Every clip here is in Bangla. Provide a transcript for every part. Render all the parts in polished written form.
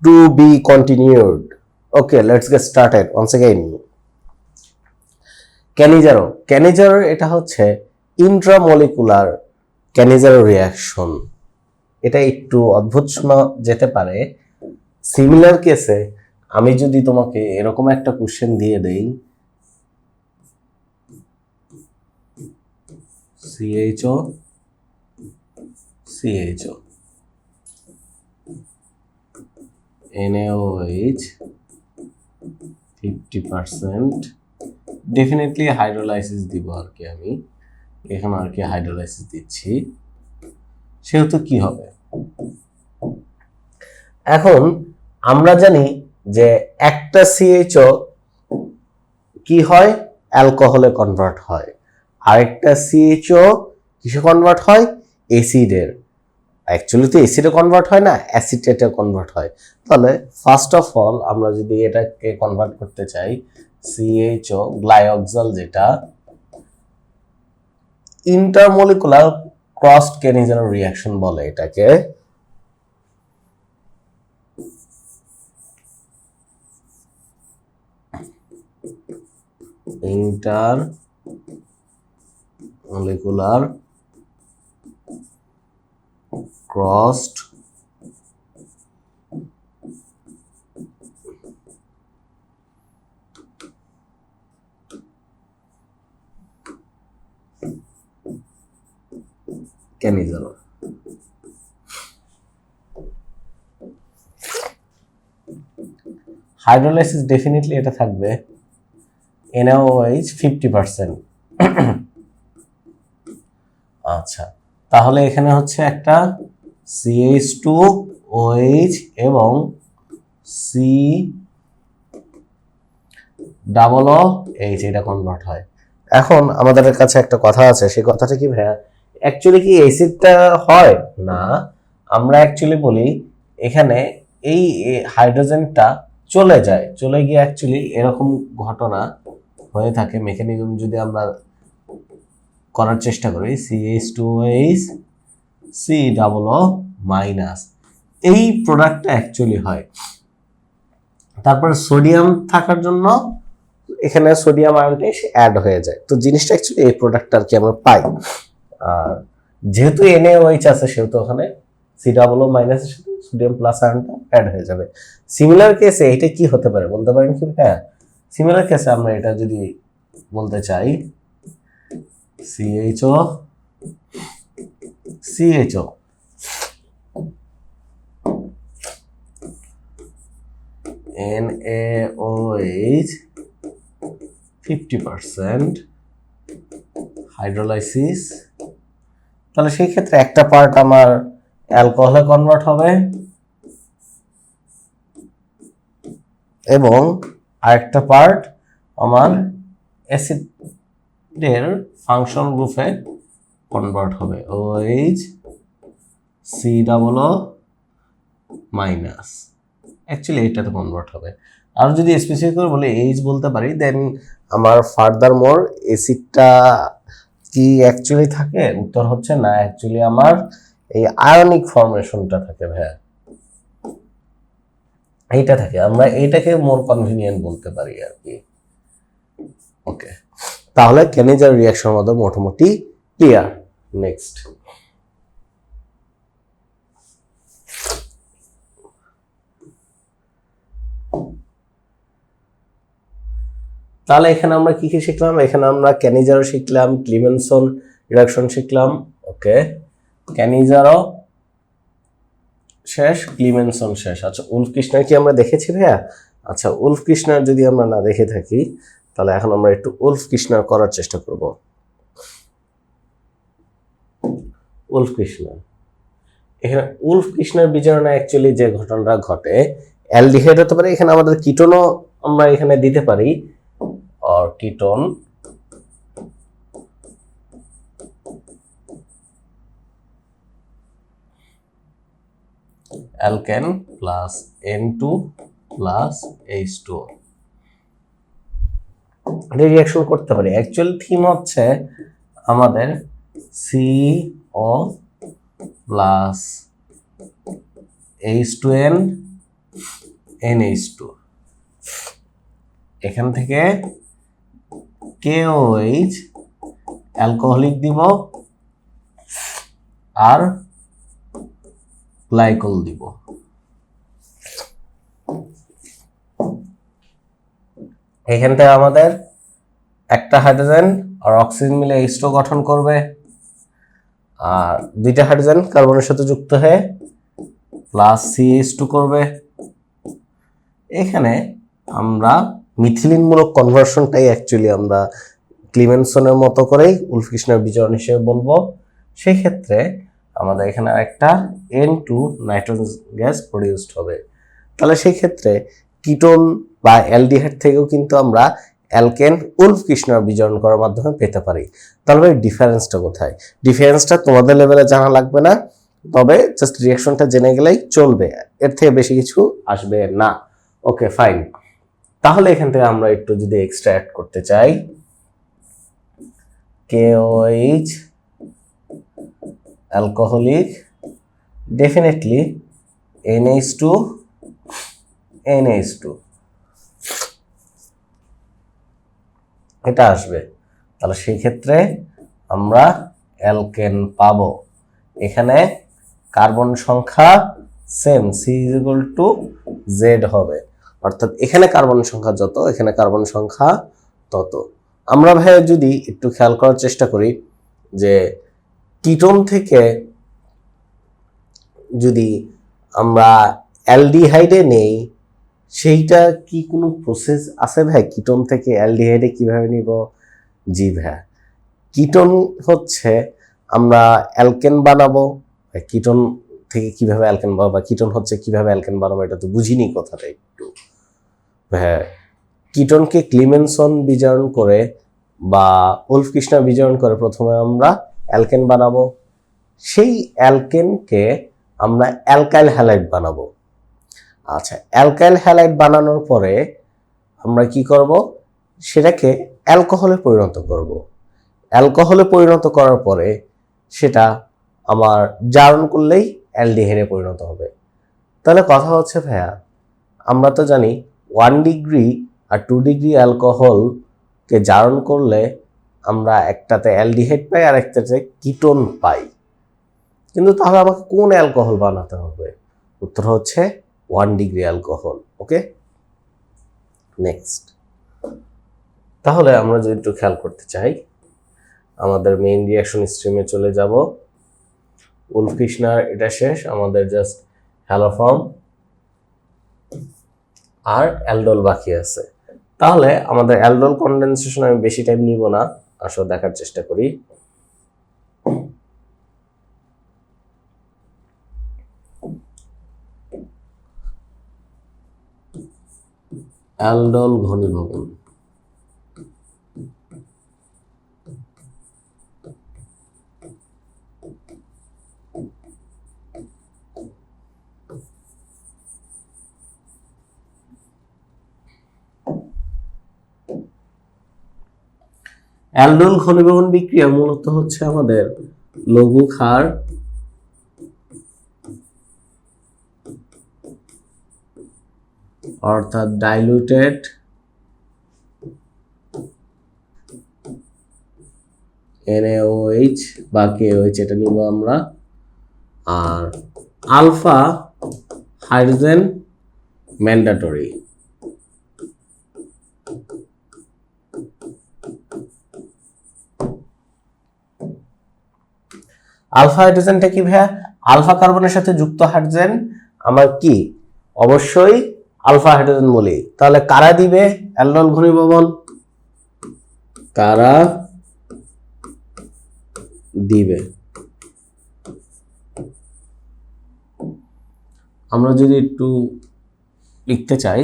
to be continued. Okay, let's get started once again. Cannizzaro এটা হচ্ছে ইন্ট্রামলিকুলার ক্যানিজারো রিয়াকশন। এটা একটু অদ্ভুত শোনা যেতে পারে। সিমিলার কেসে আমি যদি তোমাকে এরকম একটা কোশ্চেন দিয়ে দেই, CHO NaOH 50%, ডেফিনেটলি হাইড্রোলাইসিস দিব আর কি, আমি এখানে আর কি হাইড্রোলাইসিস দিচ্ছি, সেহেতু কি হবে? এখন আমরা জানি যে একটা CHO কি হয়, অ্যালকোহলে কনভার্ট হয়, আরেকটা CHO কিসে কনভার্ট হয়, অ্যাসিডের। অ্যাকচুয়ালি তো অ্যাসিডে কনভার্ট হয় না, অ্যাসিটেটে কনভার্ট হয়। তাহলে ফার্স্ট অফ অল আমরা যদি এটাকে কনভার্ট করতে চাই, CHO গ্লাইঅক্সাল, যেটা ইন্টারমলিকুলার ক্রসড ক্যানিজারো রিঅ্যাকশন বলে এটাকে। Intermolecular crossed Cannizzaro. Hydrolysis definitely এটা থাকবে NaOH 50%। আচ্ছা, তাহলে এখানে হচ্ছে একটা CH2OH এবং COOH, এটা কনভার্ট হয়। এখন আমাদের কাছে একটা কথা আছে, সেই কথাটা কি ভাইয়া, অ্যাকচুয়ালি কি অ্যাসিডটা হয় না, আমরা অ্যাকচুয়ালি বলি এখানে এই হাইড্রোজেনটা চলে গিয়ে অ্যাকচুয়ালি এরকম ঘটনা হয়ে থাকে। মেকানিজম যদি আমরা করার চেষ্টা করি, CH2OH COO মাইনাস, এই প্রোডাক্টটা অ্যাকচুয়ালি হয়। তারপর সোডিয়াম থাকার জন্য এখানে সোডিয়াম আয়নটা এসে অ্যাড হয়ে যায়, তো জিনিসটা অ্যাকচুয়ালি এই প্রোডাক্টটা আর কি আমরা পাই। আর যেহেতু NaOH আছে, সেহেতু ওখানে COO মাইনাসের সাথে সোডিয়াম প্লাস আয়নটা অ্যাড হয়ে যাবে। সিমিলার কেসে এটা কি হতে পারে বলতে পারেন কি? হ্যাঁ, সিমিলার কেসে আমরা এটা যদি বলতে চাই, CHO NaOH 50% হাইড্রোলাইসিস, তাহলে সেই ক্ষেত্রে একটা পার্ট আমার অ্যালকোহলে কনভার্ট হবে এবং আরেকটা পার্ট আমার অ্যাসিডের ফাংশন গ্রুপে কনভার্ট হবে, OH COO মাইনাস। অ্যাকচুয়ালি এইটাতে কনভার্ট হবে। আর যদি স্পেসিফিক করে বলে H বলতে পারি, দেন আমার ফার্দার মোর অ্যাসিডটা কি অ্যাকচুয়ালি থাকে? উত্তর হচ্ছে না, অ্যাকচুয়ালি আমার এই আয়নিক ফরমেশনটা থাকে ভাইয়া, এইটা থাকে। আমরা এইটাকে মোর কনভিনিয়েন্ট বলতে পারি আর কি। ওকে, তাহলে ক্যানিজার রিঅ্যাকশন মধ্যে মোটামুটি ক্লিয়ার। নেক্সট, তাহলে এখানে আমরা কি কি শিখলাম? এখানে আমরা ক্যানিজারো শিখলাম, ক্লিমেনসন রিডাকশন শিখলাম। ওকে, ক্যানিজারো শেষ, ক্লিমেনসন শেষ। আচ্ছা, উলফ কৃষ্ণার কি আমরা দেখেছি ভাইয়া? আচ্ছা, উলফ কৃষ্ণার যদি আমরা না দেখে থাকি, তাহলে এখন আমরা একটু উলফ কৃষ্ণার করার চেষ্টা করব। উলফ কৃষ্ণার, এখানে উলফ কৃষ্ণার বিজারণে অ্যাকচুয়ালি যে ঘটনাটা ঘটে, অ্যালডিহাইড হতে পারে, এখানে আমাদের কিটোনও আমরা এখানে দিতে পারি, আর ketone alkane plus N2 plus H2 reaction করতে পারি। অ্যাকচুয়াল থিম হচ্ছে আমাদের CO প্লাস H2N NH2, এখান থেকে KOH অ্যালকোহলিক দিব আর গ্লাইকল দিব। এখান থেকে আমাদের একটা হাইড্রোজেন আর অক্সিজেন মিলে H2 গঠন করবে, আর দুইটা হাইড্রোজেন কার্বনের সাথে যুক্ত হয়ে প্লাস CH2 করবে। এখানে আমরা মিথিলিনমূলক কনভার্সনটাই অ্যাকচুয়ালি আমরা ক্লিমেনসনের মতো করেই উলফ-কির্চনার বিজারণ হিসেবে বলবো। সেই ক্ষেত্রে আমাদের এখানে একটা N2 নাইট্রোজেন গ্যাস প্রডিউসড হবে। তাহলে সেই ক্ষেত্রে কিটোন বা অ্যালডিহাইড থেকেও কিন্তু আমরা অ্যালকেন উলফ-কির্চনার বিজারণ করার মাধ্যমে পেতে পারি। তাহলে ডিফারেন্সটা কোথায়? ডিফারেন্সটা তোমাদের লেভেলে জানা লাগবে না, তবে জাস্ট রিঅ্যাকশনটা জেনে গেলেই চলবে, এর থেকে বেশি কিছু আসবে না। Okay fine. তাহলে এখান থেকে আমরা একটু যদি এক্সট্রা অ্যাড করতে চাই, KOH অ্যালকোহলিক, ডেফিনেটলি NH2 এটা আসবে। তাহলে সেই ক্ষেত্রে আমরা অ্যালকেন পাবো। এখানে কার্বন সংখ্যা সেম, C=Z হবে, অর্থাৎ এখানে কার্বন সংখ্যা যত, এখানে কার্বন সংখ্যা তত। আমরা ভাই যদি একটু খেয়াল করার চেষ্টা করি যে কিটোন থেকে যদি আমরা অ্যালডিহাইডে নেই, সেইটা কি কোনো প্রসেস আছে ভাই? কিটোন থেকে অ্যালডিহাইডে কিভাবে নিব? জি ভাই, কিটোন হচ্ছে আমরা অ্যালকেন বানাবো। কিটোন থেকে কিভাবে অ্যালকেন বানাবো, বা কিটোন হচ্ছে কিভাবে অ্যালকেন বানাবো, এটা তো বুঝিনি কথাটা একটু। হ্যাঁ, কিটোনকে ক্লিমেনসন বিজারণ করে বা উলফ-কির্চনার বিজারণ করে প্রথমে আমরা অ্যালকেন বানাবো। সেই অ্যালকেনকে আমরা অ্যালকাইল হ্যালাইড বানাবো। আচ্ছা, অ্যালকাইল হ্যালাইড বানানোর পরে আমরা কি করব? সেটাকে অ্যালকোহলে পরিণত করব। অ্যালকোহলে পরিণত করার পরে সেটা আমার জারণ করলেই অ্যালডিহাইডে পরিণত হবে। তাহলে কথা হচ্ছে ভাইয়া, আমরা তো জানি 1 ডিগ্রি আর 2 ডিগ্রি অ্যালকোহলকে জারণ করলে আমরা একটাতে অ্যালডিহাইড পাই আর একটাতে কিটোন পাই, কিন্তু তাহলে আমাকে কোন অ্যালকোহল বানাতে হবে? উত্তর হচ্ছে 1 ডিগ্রি অ্যালকোহল। ওকে, নেক্সট। তাহলে আমরা যদি একটু খেয়াল করতে চাই, আমাদের মেইন রিঅ্যাকশন স্ট্রিমে চলে যাব। উলফ-কির্চনার এটা শেষ, আমাদের জাস্ট হ্যালোফর্ম আর অ্যালডোল বাকি আছে। তাহলে আমাদের অ্যালডোল কনডেনসেশন আমি বেশি টাইম নিব না, আসো দেখার চেষ্টা করি। অ্যালডোল ঘনীভবন। অ্যালডোল ঘনীভবন বিক্রিয়া মূলত হচ্ছে আমাদের লঘু ক্ষার অর্থাৎ ডাইলুটেড NaOH বা KOH এটা নিব আমরা, আর আলফা হাইড্রোজেন ম্যান্ডেটরি। আলফা হাইড্রোজেনটা কি ভাইয়া? আলফা কার্বনের সাথে যুক্ত হাইড্রোজেন আমার কি অবশ্যই আলফা হাইড্রোজেন বলি। তাহলে কারা দিবে অ্যালডোল ঘনীভবন? কারা দিবে? আমরা যদি একটু লিখতে চাই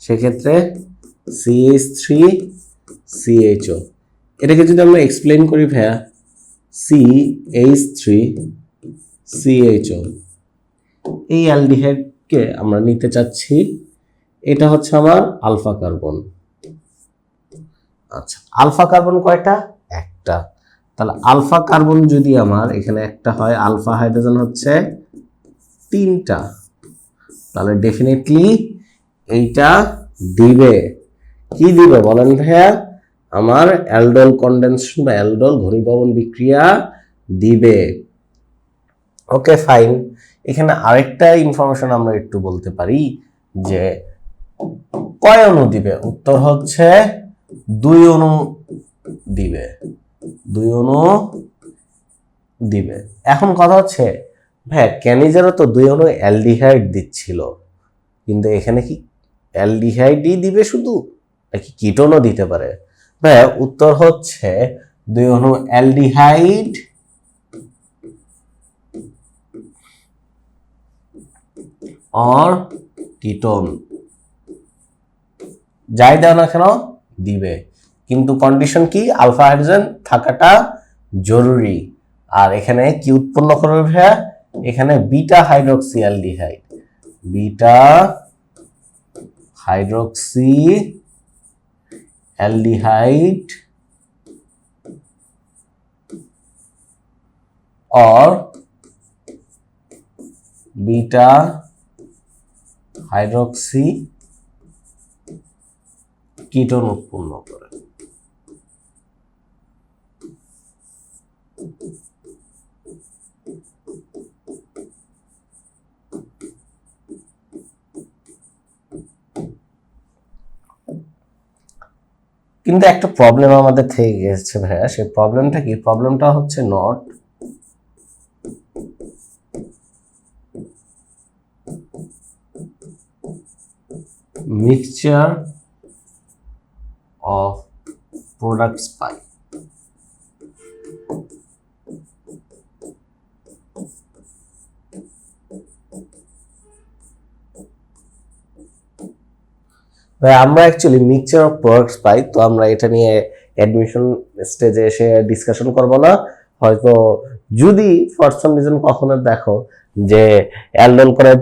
সেক্ষেত্রে CH3CHO, এটাকে যদি আমরা এক্সপ্লেন করি ভাইয়া, CH3CHO এই অ্যালডিহাইডকে আমরা নিতে চাচ্ছি, এটা হচ্ছে আমার আলফা কার্বন। আচ্ছা, আলফা কার্বন কয়টা? একটা। তাহলে আলফা কার্বন যদি আমার এখানে একটা হয়, আলফা হাইড্রোজেন হচ্ছে 3টা, তাহলে ডেফিনেটলি এইটা দিবে। কি দিবে বলেন ভাইয়া? আমার অ্যালডোল কনডেনসেশন বা অ্যালডোল ঘনীভবন বিক্রিয়া দিবে। Okay fine. এখানে আরেকটা ইনফরমেশন আমরা একটু বলতে পারি যে কয় অণু দিবে? উত্তর হচ্ছে 2 অণু দিবে। 2 অণু দিবে। এখন কথা হচ্ছে ভাই ক্যানিজারও তো 2 অণু অ্যালডিহাইড দিচ্ছিল, কিন্তু এখানে কি অ্যালডিহাইডই দিবে শুধু নাকি কিটোনও দিতে পারে? ভাই উত্তর হচ্ছে 2 অণু অ্যালডিহাইড অর কিটোন যাই দাও না কেন দিবে, কিন্তু কন্ডিশন কি? আলফা হাইড্রোজেন থাকাটা জরুরি। আর এখানে কি উৎপন্ন করবে ভাইয়া? এখানে beta hydroxy aldehyde, beta hydroxy aldehyde or beta hydroxy ketone উৎপন্ন করে। কিন্তু একটা প্রবলেম আমাদের থেকে গেছে ভাইয়া, সেই প্রবলেমটা কি? প্রবলেমটা হচ্ছে নট mixture of products পাই। ভাই আমরা অ্যাকচুয়ালি মিক্সচার অফ প্রোডাক্টস পাই, তো আমরা এটা নিয়ে অ্যাডমিশন স্টেজে এসে ডিসকাশন করব না। হয়তো যদি ফর সাম রিজন কখনো দেখো যে অ্যালডোল করে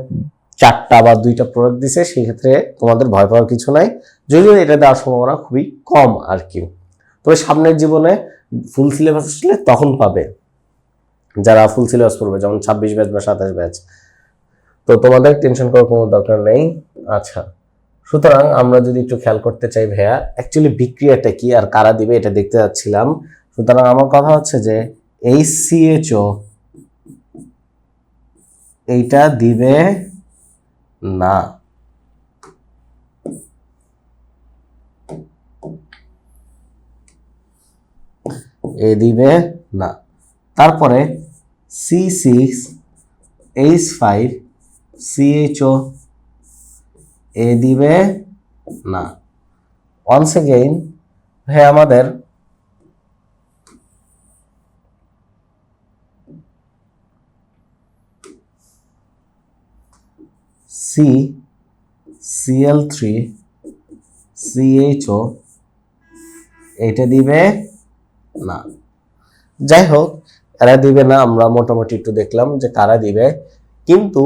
4টা বা 2টা প্রোডাক্ট দিছে, সেই ক্ষেত্রে তোমাদের ভয় পাওয়ার কিছু নাই, যদিও এটা দেওয়ার সম্ভাবনা খুবই কম আর কি। তবে সামনের জীবনে ফুল সিলেবাস আসলে তখন পাবে যারা ফুল সিলেবাস পড়বে, যেমন 26 ব্যাচ বা 27 ব্যাচ। তো তোমাদের টেনশন করার কোনো দরকার নেই। আচ্ছা, সুতরাং আমরা যদি একটু খেয়াল করতে চাই ভাইয়া, অ্যাকচুয়ালি বিক্রিয়াটা কি আর কারা দিবে এটা দেখতে যাচ্ছিলাম। সুতরাং আমার কথা হচ্ছে যে HCHO এইটা দিবে না, এ দিবে না। তারপরে C6H5CHO এ দিবে না। ওয়ান্স এগেইন ভাই আমাদের CCl3CHO এটা দিবে না। যাই হোক, এরা দিবে না, আমরা মোটামুটি একটু দেখলাম যে কারা দিবে। কিন্তু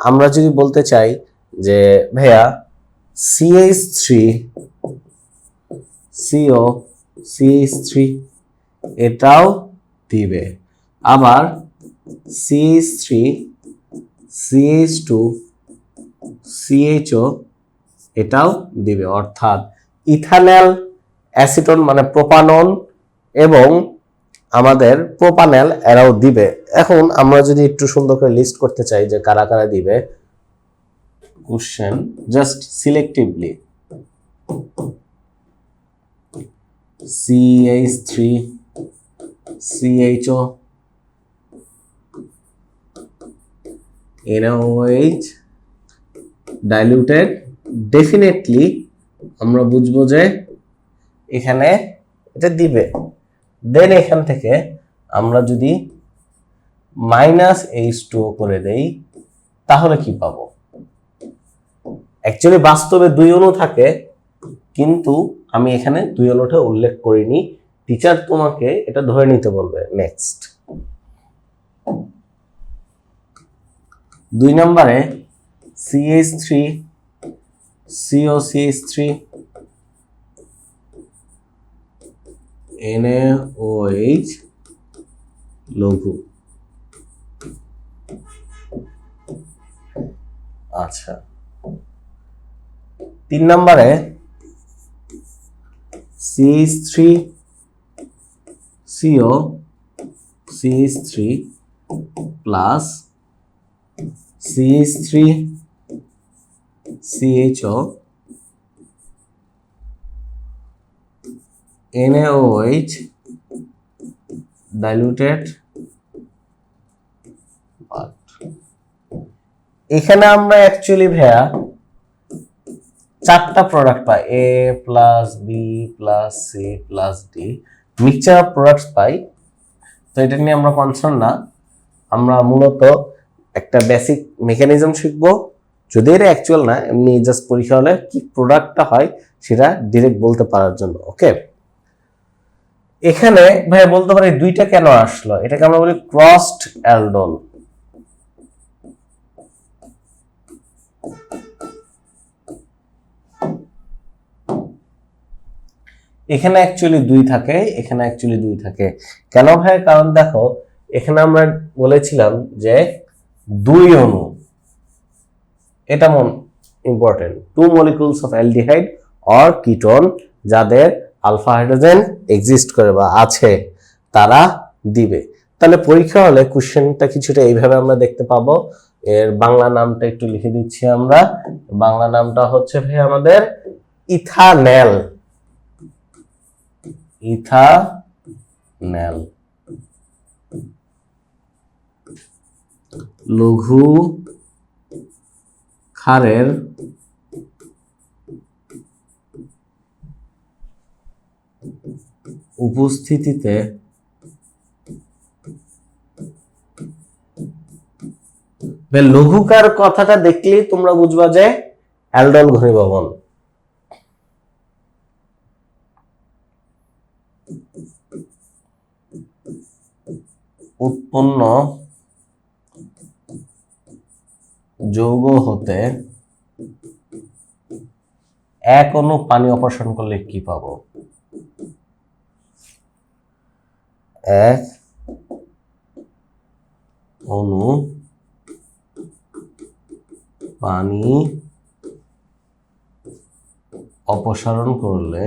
আমরা যদি বলতে চাই যে ভাইয়া CH3CO CH3 এটাও দিবে, আবার CH3CH2CHO এটাও দিবে। অর্থাৎ ইথানল অ্যাসিটন মানে প্রোপানন এবং আমাদের প্রোপানেল এরাও দিবে। এখন আমরা যদি একটু সুন্দর করে লিস্ট করতে চাই যে কারা কারা দিবে, question just selectively CH3CHO NaOH diluted, definitely আমরা বুঝবো যে এখানে এটা দিবে। দেন এখান থেকে আমরা যদি -H2O করে দেই তাহলে কি পাবো? অ্যাকচুয়ালি বাস্তবে 2 অণু থাকে, কিন্তু আমি এখানে 2 অণুটা উল্লেখ করিনি, টিচার তোমাকে এটা ধরে নিতে বলবে। নেক্সট 2 নম্বরে CH3COCH3 NaOH লঘু। আচ্ছা, 3 নম্বরে CH3CO CH3 plus CH3CHO NaOH diluted এখানে আমরা অ্যাকচুয়ালি ভাইয়া 4টা প্রোডাক্ট পাই A plus B plus C plus D mixture of products পাই। তো এটা নিয়ে আমরা কনসার্ন না, আমরা মূলত একটা বেসিক মেকানিজম শিখবো, যদি এটা অ্যাকচুয়াল না এমনি জাস্ট পরীক্ষা হলে কি প্রোডাক্টটা হয় সেটা ডিরেক্ট বলতে পারার জন্য। ওকে, এখানে ভাই বলতে পারি দুইটা কেন আসলো, এটাকে আমরা বলি ক্রসড অ্যালডোল। এখানে অ্যাকচুয়ালি 2 থাকে, এখানে অ্যাকচুয়ালি 2 থাকে কেন ভাই? কারণ দেখো এখানে আমরা বলেছিলাম যে 2 অণু, এটা important, 2 molecules of aldehyde or ketone যাদের আলফা হাইড্রোজেন এক্সিস্ট করে বা আছে তারা দিবে। তাহলে পরীক্ষা হলে কোশ্চেনটা কিছুটা এইভাবে আমরা দেখতে পাবো। এর বাংলা নামটা একটু লিখে দিচ্ছি আমরা, বাংলা নামটা হচ্ছে ভাই আমাদের ইথানেল। ইথানেল লঘু ক্ষারের উপস্থিতিতে লঘুকার কথাটা দেখলেই তোমরা বুঝবা যে অ্যালডোল ঘনীভবন। উৎপন্ন যৌগ হতে এক অণু পানি অপসারণ করলে কি পাবো? এক অণু পানি অপসারণ করলে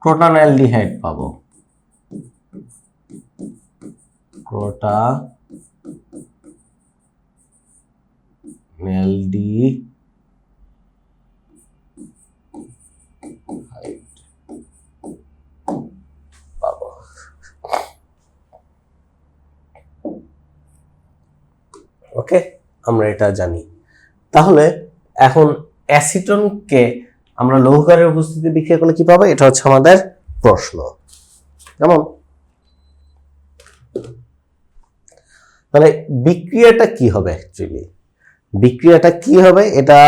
ক্রোটানঅ্যালডিহাইড পাবো। ক্রোটানঅ্যালডিহাইড পাবো। ওকে, আমরা এটা জানি। তাহলে এখন অ্যাসিটনকে আমরা লৌহকারের উপস্থিতি বিক্রিয়া করলে কি পাবো, এটা হচ্ছে আমাদের প্রশ্ন। কেমন? তাহলে বিক্রিয়াটা কি হবে? অ্যাকচুয়ালি বিক্রিয়াটা কি হবে এটা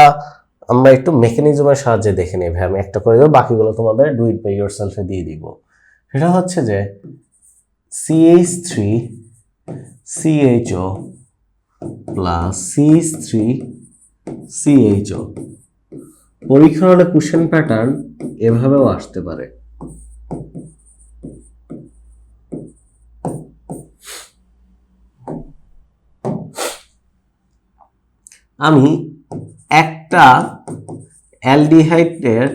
আমরা একটু মেকানিজমের সাহায্যে দেখে নেব। আমি একটা করে দেবো, বাকিগুলো তোমাদের ডু ইট বাই ইয়োরসেলফে দিয়ে দিব। সেটা হচ্ছে যে CH3CHO প্লাস CH3CHO পরীক্ষা হলে কোশ্চেন প্যাটার্ন এভাবেও আসতে পারে। আমি একটা অ্যালডিহাইডের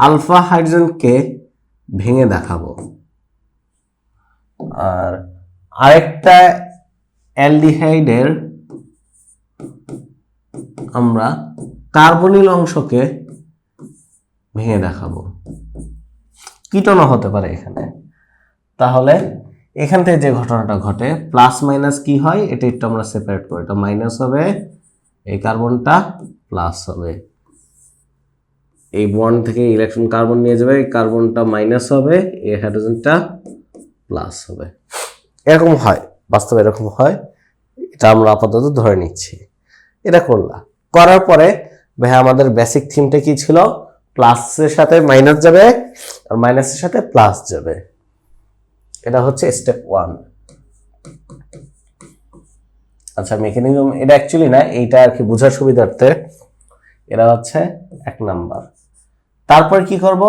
আলফা হাইড্রোজেনকে ভেঙে দেখাবো, আর আরেকটা অ্যালডিহাইডের আমরা কার্বনিল অংশকে ভেঙে দেখাবো। কিটোনও হতে পারে এখানে। তাহলে এখান থেকে যে ঘটনাটা ঘটে, প্লাস মাইনাস কি হয় এটা একটু আমরা সেপারেট করি। এটা মাইনাস হবে, এই কার্বনটা প্লাস হবে, এই বন্ড থেকে ইলেকট্রন কার্বন নিয়ে যাবে, এই কার্বনটা মাইনাস হবে, এই হাইড্রোজেনটা প্লাস হবে। এরকম হয়, বাস্তবে এরকম হয়, এটা আমরা আপাতত ধরে নিচ্ছি। এটা করার পরে ভাই আমাদের বেসিক থিমটা কি ছিল? প্লাসের সাথে মাইনাস যাবে আর মাইনাসের সাথে প্লাস যাবে। এটা হচ্ছে স্টেপ 1। আচ্ছা, মেকানিজম এটা অ্যাকচুয়ালি না, এইটা আর কি বোঝার সুবিধার্থে এটা হচ্ছে 1 নাম্বার। তারপর কি করব?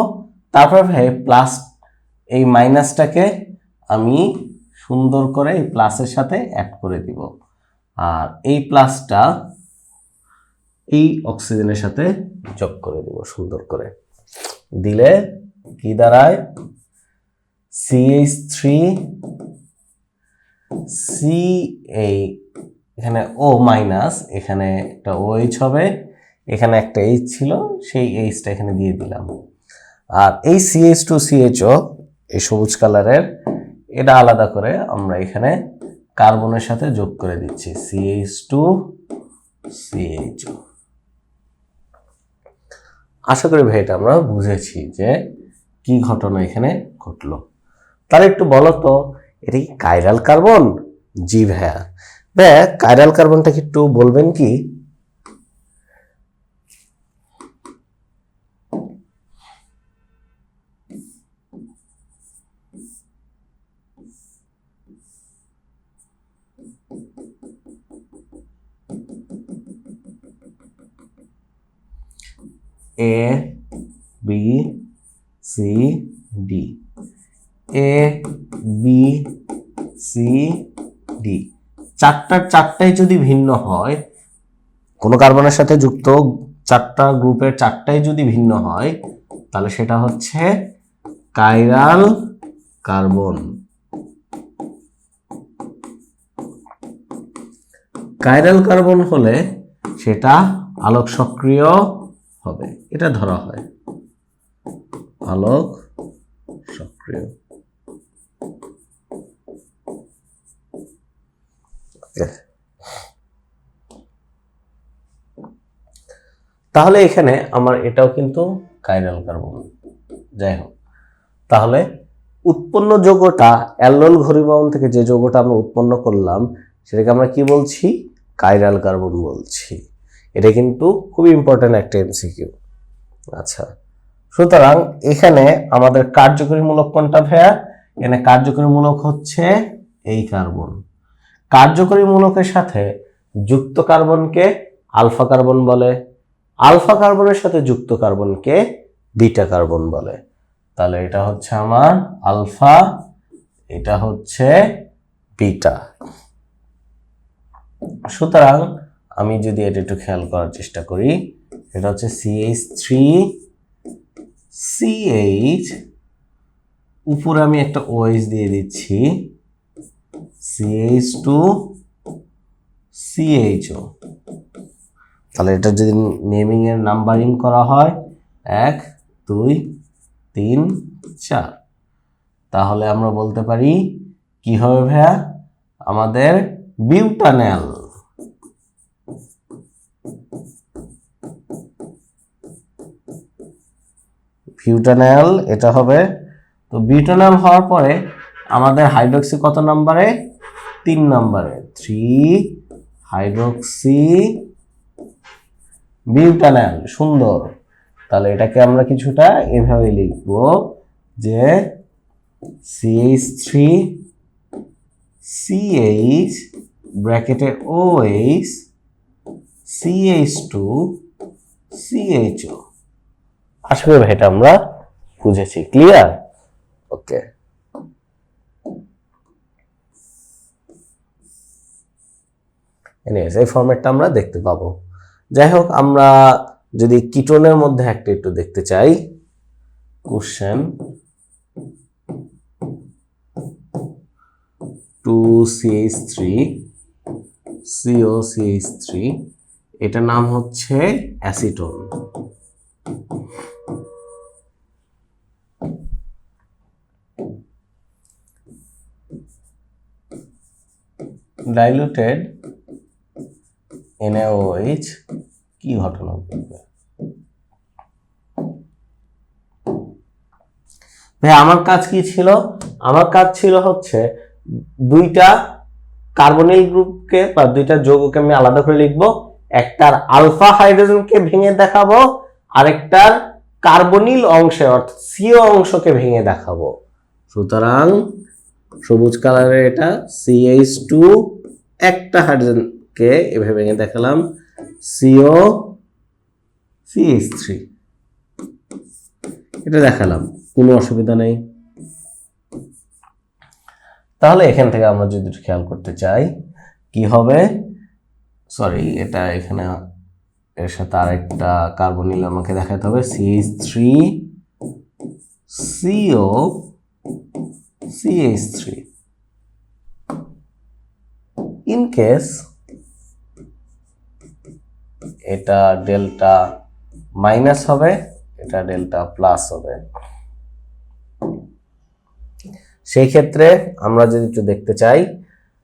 তারপর ভাই প্লাস এই মাইনাসটাকে আমি সুন্দর করে এই প্লাসের সাথে অ্যাড করে দিব, আর এই প্লাসটা এই অক্সিজেনের সাথে যোগ করে দিব সুন্দর করে। দিলে কি দাঁড়ায়? CH3 এখানে O মাইনাস, এখানে একটা OH হবে, এখানে একটা H ছিল, সেই Hটা এখানে দিয়ে দিলাম। আর এই CH2CHO এই সবুজ কালারের, এটা আলাদা করে আমরা এখানে কার্বনের সাথে যোগ করে দিচ্ছি, CH2CHO। আশা করি ভাই এটা আমরা বুঝেছি যে কি ঘটনা এখানে ঘটলো। তাহলে একটু বলো তো, এটা কি কাইরাল কার্বন? জি ভাইয়া। ভাইয়া কাইরাল কার্বনটা কি একটু বলবেন কি? A B C D, A B C D, চারটাই যদি ভিন্ন হয়, কোনো কার্বনের সাথে যুক্ত চারটা গ্রুপের চারটাই যদি ভিন্ন হয়, তাহলে সেটা হচ্ছে কাইরাল কার্বন। কাইরাল কার্বন হলে সেটা আলোক সক্রিয় হবে, এটা ধরা হয় আলোক সক্রিয়। তাহলে এখানে আমার এটাও কিন্তু কাইরাল কার্বন। যাই হোক, তাহলে উৎপন্ন যৌগটা অ্যালডোল ঘনীভবন থেকে যে যৌগটা আমরা উৎপন্ন করলাম সেটাকে আমরা কি বলছি? কাইরাল কার্বন বলছি। এটা কিন্তু খুবই ইম্পর্টেন্ট একটা এমসিকিউ। আচ্ছা, সুতরাং এখানে আমাদের কার্যকরী মূলক কোনটা ভাইয়া? এখানে কার্যকরী মূলক হচ্ছে এই কার্বন। কার্যকরী মূলকের সাথে যুক্ত কার্বনকে আলফা কার্বন বলে, আলফা কার্বনের সাথে যুক্ত কার্বনকে বিটা কার্বন বলে। তাহলে এটা হচ্ছে আমার আলফা, এটা হচ্ছে বিটা। সুতরাং আমি যদি এটা একটু খেয়াল করার চেষ্টা করি, এটা হচ্ছে CH3CH, উপরে আমি একটা OH দিয়ে দিচ্ছি, CH2CHO। তাহলে এটা যদি নেমিং এর নাম্বারিং করা হয় 1 2 3 4, তাহলে আমরা বলতে পারি কি হবে ভাইয়া? আমাদের বিউটানল। বিউটানল এটা হবে। তো বিউটানল হওয়ার পরে আমাদের হাইড্রক্সি কত নম্বরে? 3 নম্বরে, 3 হাইড্রক্সি বিউটানল। সুন্দর। তাহলে এটাকে আমরা কিছুটা এভাবে লিখব যে CH3CH ব্র্যাকেটে OH CH2CHO। আশা করি এটা আমরা বুঝেছি। ক্লিয়ার? ওকে। এনিওয়েজ এই ফরম্যাটটা আমরা দেখতে পাবো। যাই হোক, আমরা যদি কিটোনের মধ্যে একটা একটু দেখতে চাই, কোশ্চেন 2CH3 COCH3, এটার নাম হচ্ছে অ্যাসিটোন। ডাইলুটেড NaOH কি ঘটনা ঘটবে? ভাই আমার কাজ কি ছিল? আমার কাজ ছিল হচ্ছে দুইটা কার্বনিল গ্রুপকে বা দুইটা যৌগকে আমি আলাদা করে লিখবো, একটার আলফা হাইড্রোজেনকে ভেঙে দেখাবো, আরেকটার কার্বনিল অংশে অর্থাৎ সিও অংশকে ভেঙে দেখাবো। সুতরাং সবুজ কালারের এটা CH2, একটা হাইড্রোজেনকে এভাবে ভেঙে দেখালাম CO CH3, এটা দেখালাম, কোনো অসুবিধা নেই। তাহলে এখান থেকে আমরা যদি খেয়াল করতে চাই কি হবে, সরি এটা এখানে এর সাথে আরেকটা কার্বনিল আমাকে দেখাতে হবে, CH3CO CH3। ইন কেস এটা ডেল্টা মাইনাস হবে, এটা ডেল্টা প্লাস হবে, সেই ক্ষেত্রে আমরা যদি একটু দেখতে চাই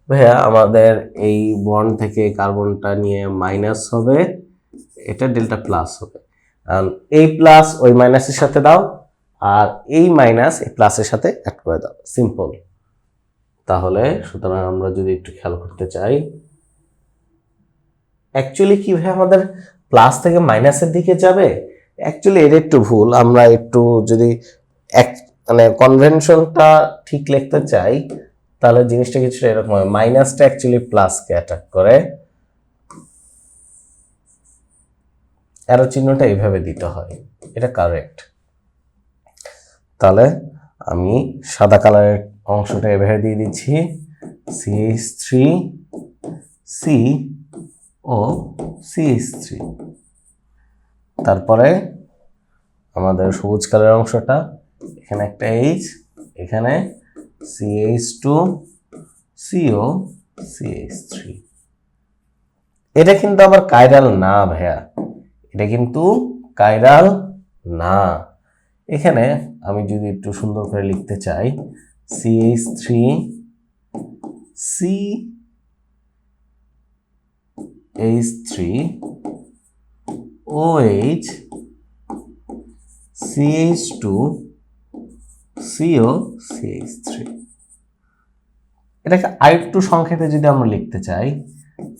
ভাইয়া, আমাদের এই বন্ড থেকে কার্বনটা নিয়ে মাইনাস হবে, এটা ডেল্টা প্লাস হবে। এই প্লাস ওই মাইনাসের সাথে দাও, আর এই মাইনাস এই প্লাসের সাথে অ্যাড করে দাও, সিম্পল। তাহলে সুতরাং আমরা যদি একটু খেয়াল করতে চাই, অ্যাকচুয়ালি কিভাবে আমাদের প্লাস থেকে মাইনাসের দিকে যাবে, অ্যাকচুয়ালি এটা একটু ভুল। আমরা একটু যদি মানে কনভেনশনটা ঠিক লিখতে চাই, তাহলে জিনিসটা কিছুটা এরকম হয়, মাইনাসটা অ্যাকচুয়ালি প্লাসকে অ্যাটাক করে, অ্যারো চিহ্নটা এইভাবে দিতে হয়, এটা কারেক্ট। তাহলে আমি সাদা কালারের অংশটা এভাবে দিয়ে দিচ্ছি, CH3CO CH3। তারপরে আমাদের সবুজ কালারের অংশটা, এখানে একটা H, এখানে CH2CO CH3। এটা কিন্তু আবার কাইরাল না ভাইয়া, এটা কিন্তু কাইরাল না। এখানে আমি যদি একটু সুন্দর করে লিখতে চাই, CH3OH CH2CO CH3। এটাকে আরেকটু সংক্ষেপে যদি আমরা লিখতে চাই,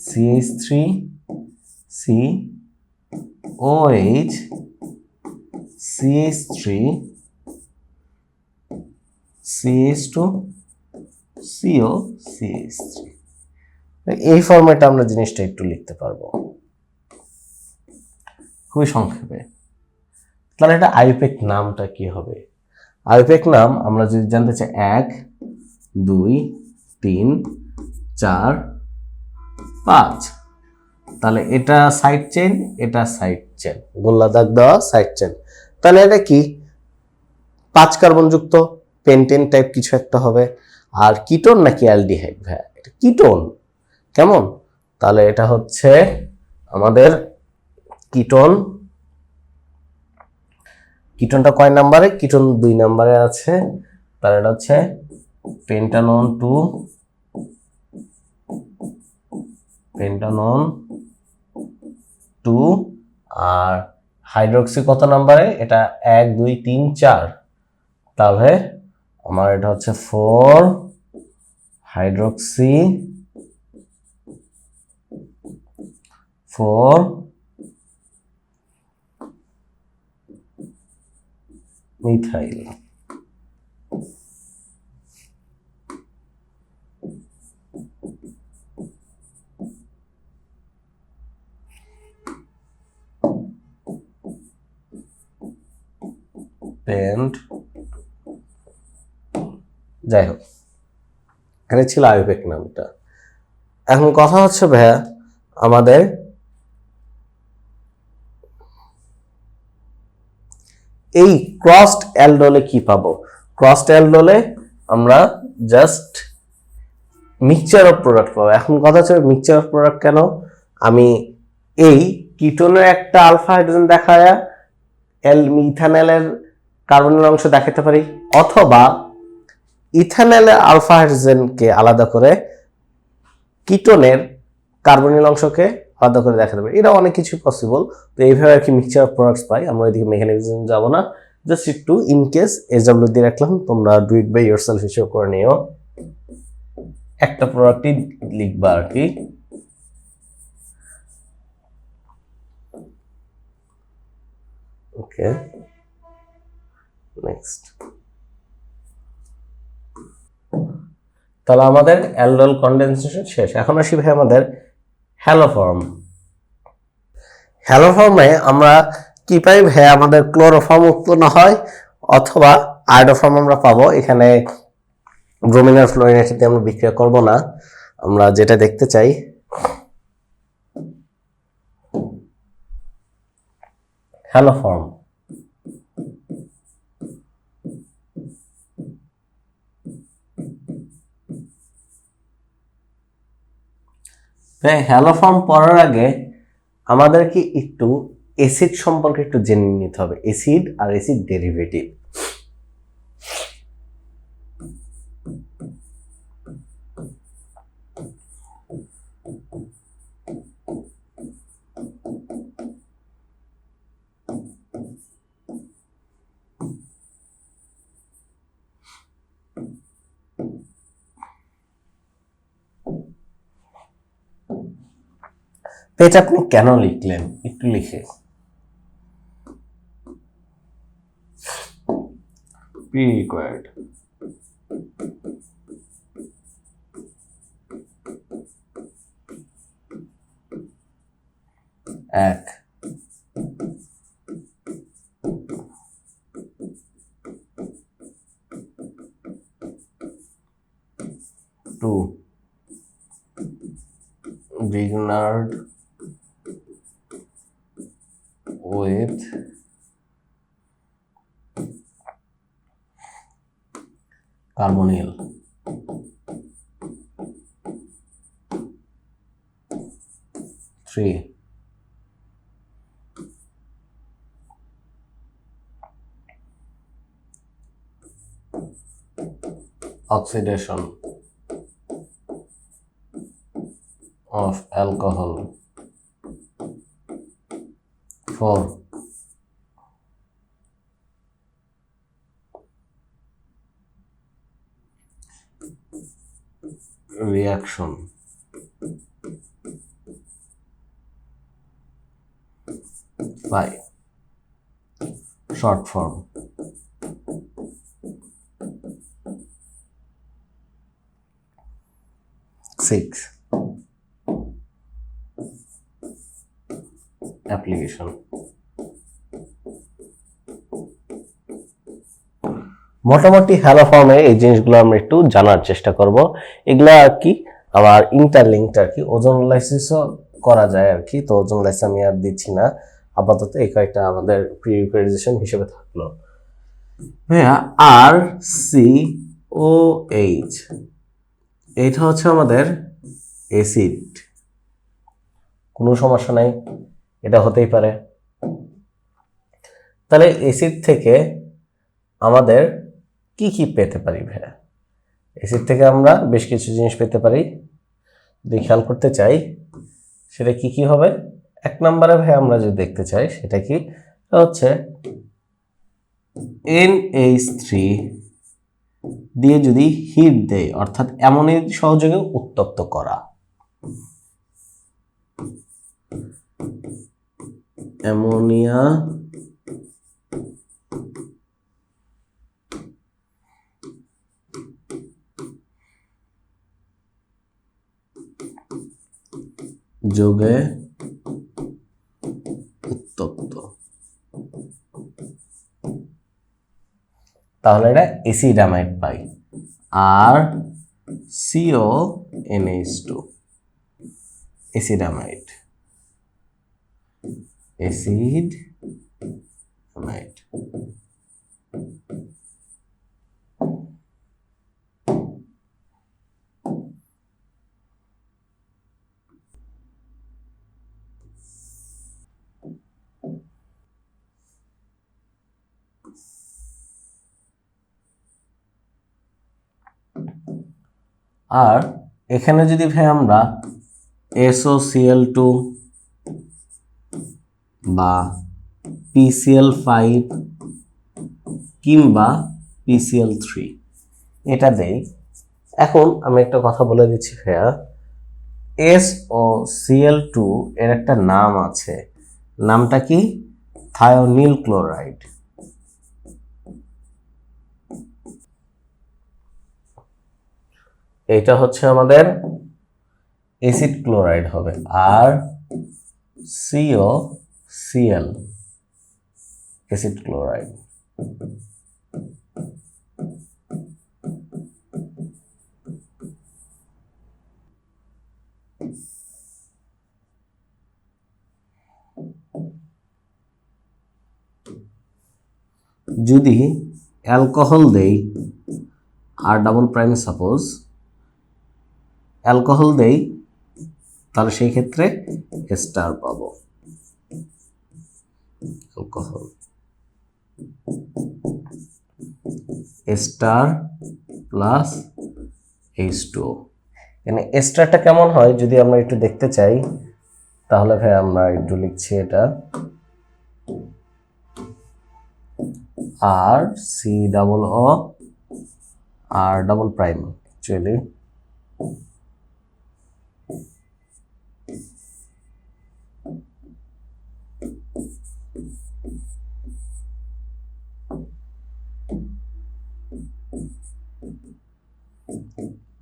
CH3COH CH3 CH2CO CH3। এই ফরম্যাটে আমরা জিনিসটা একটু লিখতে পারবো খুবই সংক্ষেপে। তাহলে এটা আইউপ্যাক নামটা কি হবে? আইউপ্যাক নাম আমরা যদি জানতে চাই 1 2 3 4 5, তাহলে এটা সাইড চেইন, এটা সাইড চেইন, গোল্লা দাগ দেওয়া সাইড চেইন। তাহলে এটা কি 5 কার্বন যুক্ত পেন্টেন টাইপ কিছু একটা হবে। আর কিটোন নাকি অ্যালডিহাইড? ভাই এটা কিটোন, কেমন? তাহলে এটা হচ্ছে আমাদের কিটোন। কিটোনটা কয় নাম্বারে? কিটোন 2 নাম্বারে আছে। তাহলে এটা হচ্ছে পেন্টানন 2, পেন্টানন 2। আর হাইড্রোক্সি কত নাম্বারে? এটা 1 2 3 4। তাহলে আমার এটা হচ্ছে 4 হাইড্রোক্সি 4 মিথাইল। পেন্ট, যাই হোক, এখানে ছিল আইউপ্যাক নামটা। এখন কথা হচ্ছে ভাইয়া, আমাদের এই ক্রসড অ্যালডোলে কি পাবো? ক্রসড অ্যালডোলে আমরা জাস্ট মিক্সচার অফ প্রোডাক্ট পাবো। এখন কথা হচ্ছে মিক্সচার অফ প্রোডাক্ট কেন? আমি এই কিটোনের একটা আলফা হাইড্রোজেন দেখায় ইথানলের কার্বনের অংশ দেখাতে পারি, অথবা ইথানলের আলফা হাইড্রোজেনকে আলাদা করে কিটোনের কার্বনিল অংশকে আলাদা করে দেখাতে পারি। এটা অনেক কিছু পসিবল। তো এইভাবে আর কি মিক্সচার অফ প্রোডাক্টস পাই আমরা। এদিকে মেকানিজম যাব না, জাস্ট একটু ইন কেস এসডব্লিউ দিয়ে রাখলাম, তোমরা ডু ইট বাই ইয়োরসেলফ হিসেবে করে নিও। একটা প্রোডাক্টই লিখবা আর কি। ওকে, নেক্সট। তাহলে আমাদের অ্যালডোল কনডেনসেশন শেষ। এখন আসি ভাই আমাদের হ্যালোফর্ম। হ্যালোফর্মে আমরা কি পাই ভাই? আমাদের ক্লোরোফর্ম উৎপন্ন হয়, অথবা আয়োডোফর্ম আমরা পাবো। এখানে ব্রোমিন আর ফ্লোরিনের সাথে আমরা বিক্রিয়া করব না, আমরা যেটা দেখতে চাই হ্যালোফর্ম। হ্যালোফর্ম পড়ার আগে আমাদেরকে একটু অ্যাসিড সম্পর্কে একটু জেনে নিতে হবে, অ্যাসিড আর অ্যাসিড ডেরিভেটিভ। এটা আপনি কেন লিখলেন একটু লিখে। P required এক two Grignard with carbonyl. Three oxidation of alcohol. 4 reaction. 5 short form. 6 application. মোটামুটি হ্যালো ফর্মে এই জিনিসগুলো আমরা একটু জানার চেষ্টা করব। এগুলা আর কি আবার ইন্টারলিঙ্কড আর কি, ওজোনোলাইসিসও করা যায় আর কি, তো ওজোনোলাইসিস আমি আর দিচ্ছি না আপাতত, এই কয়েকটা আমাদের প্রিরিকুইজিশন হিসেবে থাকলো। ভাইয়া আর সি ও এইচ, এইটা হচ্ছে আমাদের অ্যাসিড, কোনো সমস্যা নাই, এটা হতেই পারে। তাহলে অ্যাসিড থেকে আমাদের কি কি পেতে পারি ভাইয়া? অ্যাসিড থেকে আমরা বেশ কিছু জিনিস পেতে পারি, যদি খেয়াল করতে চাই সেটা কি কি হবে। এক নম্বরে ভাই আমরা যদি দেখতে চাই সেটা কি হচ্ছে NH3 দিয়ে যদি হিট দেয়, অর্থাৎ অ্যামোনিয়ার সহযোগে উত্তপ্ত করা, অ্যামোনিয়া যোগে উত্তপ্ত, তাহলে এটা অ্যাসিডামাইড পাই। আর CONH2 অ্যাসিডামাইড, অ্যাসিডামাইড। আর এখানে যদি ভাই আমরা SOCl2 বা PCl5 কিংবা PCl3 এটা দেই। এখন আমি একটা কথা বলে দিচ্ছি ভাইয়া, SOCl2 এর একটা নাম আছে, নামটা কি? Thionyl chloride. এটা হচ্ছে আমাদের অ্যাসিড ক্লোরাইড হবে। আর COCl অ্যাসিড ক্লোরাইড। যদি অ্যালকোহল দেই আর ডাবল প্রাইমে সাপোজ অ্যালকোহল দেই তাহলে সেই ক্ষেত্রে স্টার পাবো। Alcohol star plus H2O। এখানে স্টারটা কেমন হয় যদি আমরা একটু দেখতে চাই তাহলে ভাই আমরা একটু লিখছি এটা আর C double O R double prime actually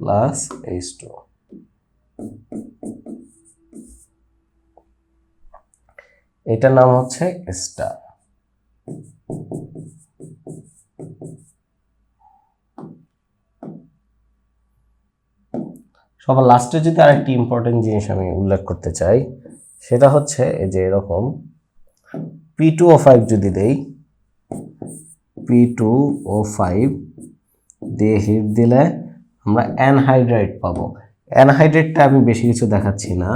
plus H2O। এটার নাম হচ্ছে স্টার। সবার লাস্টে যদি আরেকটি ইম্পর্টেন্ট জিনিস আমি উল্লেখ করতে চাই সেটা হচ্ছে এই যে এরকম P2O5 যদি দেই, P2O5 দিয়ে হিট দিলে আমরা অ্যানহাইড্রাইড পাবো। অ্যানহাইড্রাইডটা আমি বেশি কিছু দেখাচ্ছি না,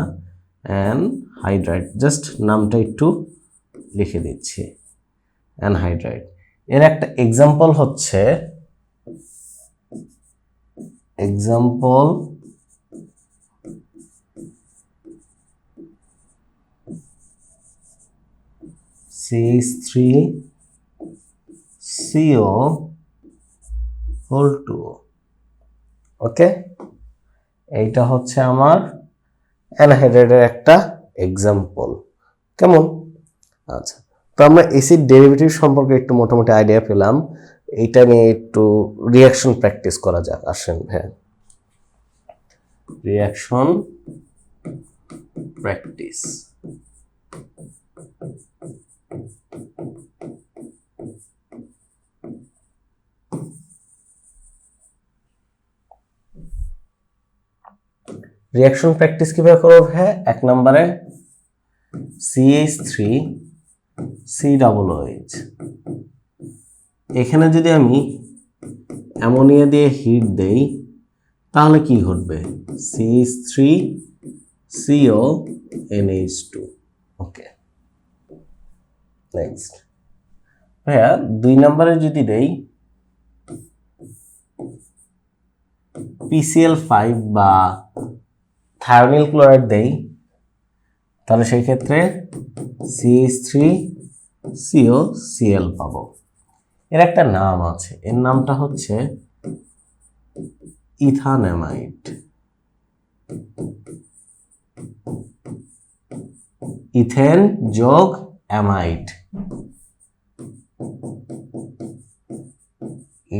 অ্যানহাইড্রাইড জাস্ট নামটা একটু লিখে দিচ্ছি অ্যানহাইড্রাইড। এর একটা এক্সাম্পল হচ্ছে CH3CO2। ওকে, এইটা হচ্ছে আমার অ্যানহাইড্রাইডের একটা এক্সাম্পল। কেমন? আচ্ছা, তো আমরা অ্যাসিড ডেরিভেটিভ সম্পর্কে একটু মোটামুটি আইডিয়া পেলাম। এইটা নিয়ে একটু রিঅ্যাকশন প্র্যাকটিস করা যাক। আসেন ভাই, রিঅ্যাকশন প্র্যাকটিস। রিঅ্যাকশন প্র্যাকটিস কিভাবে করব ভাই? এক নম্বরে CH3COOH, এখানে যদি আমি অ্যামোনিয়া দিয়ে হিট দেই তাহলে কি ঘটবে? CH3CONH2। ওকে, নেক্সট ভাইয়া 2 নম্বরে যদি দেই PCl5 বা থায়োনিল ক্লোরাইড দেই তাহলে সেই ক্ষেত্রে CH3COCl পাবো। এর একটা নাম আছে, এর নামটা হচ্ছে ইথানঅ্যামাইড। ইথেন যোগ অ্যামাইড,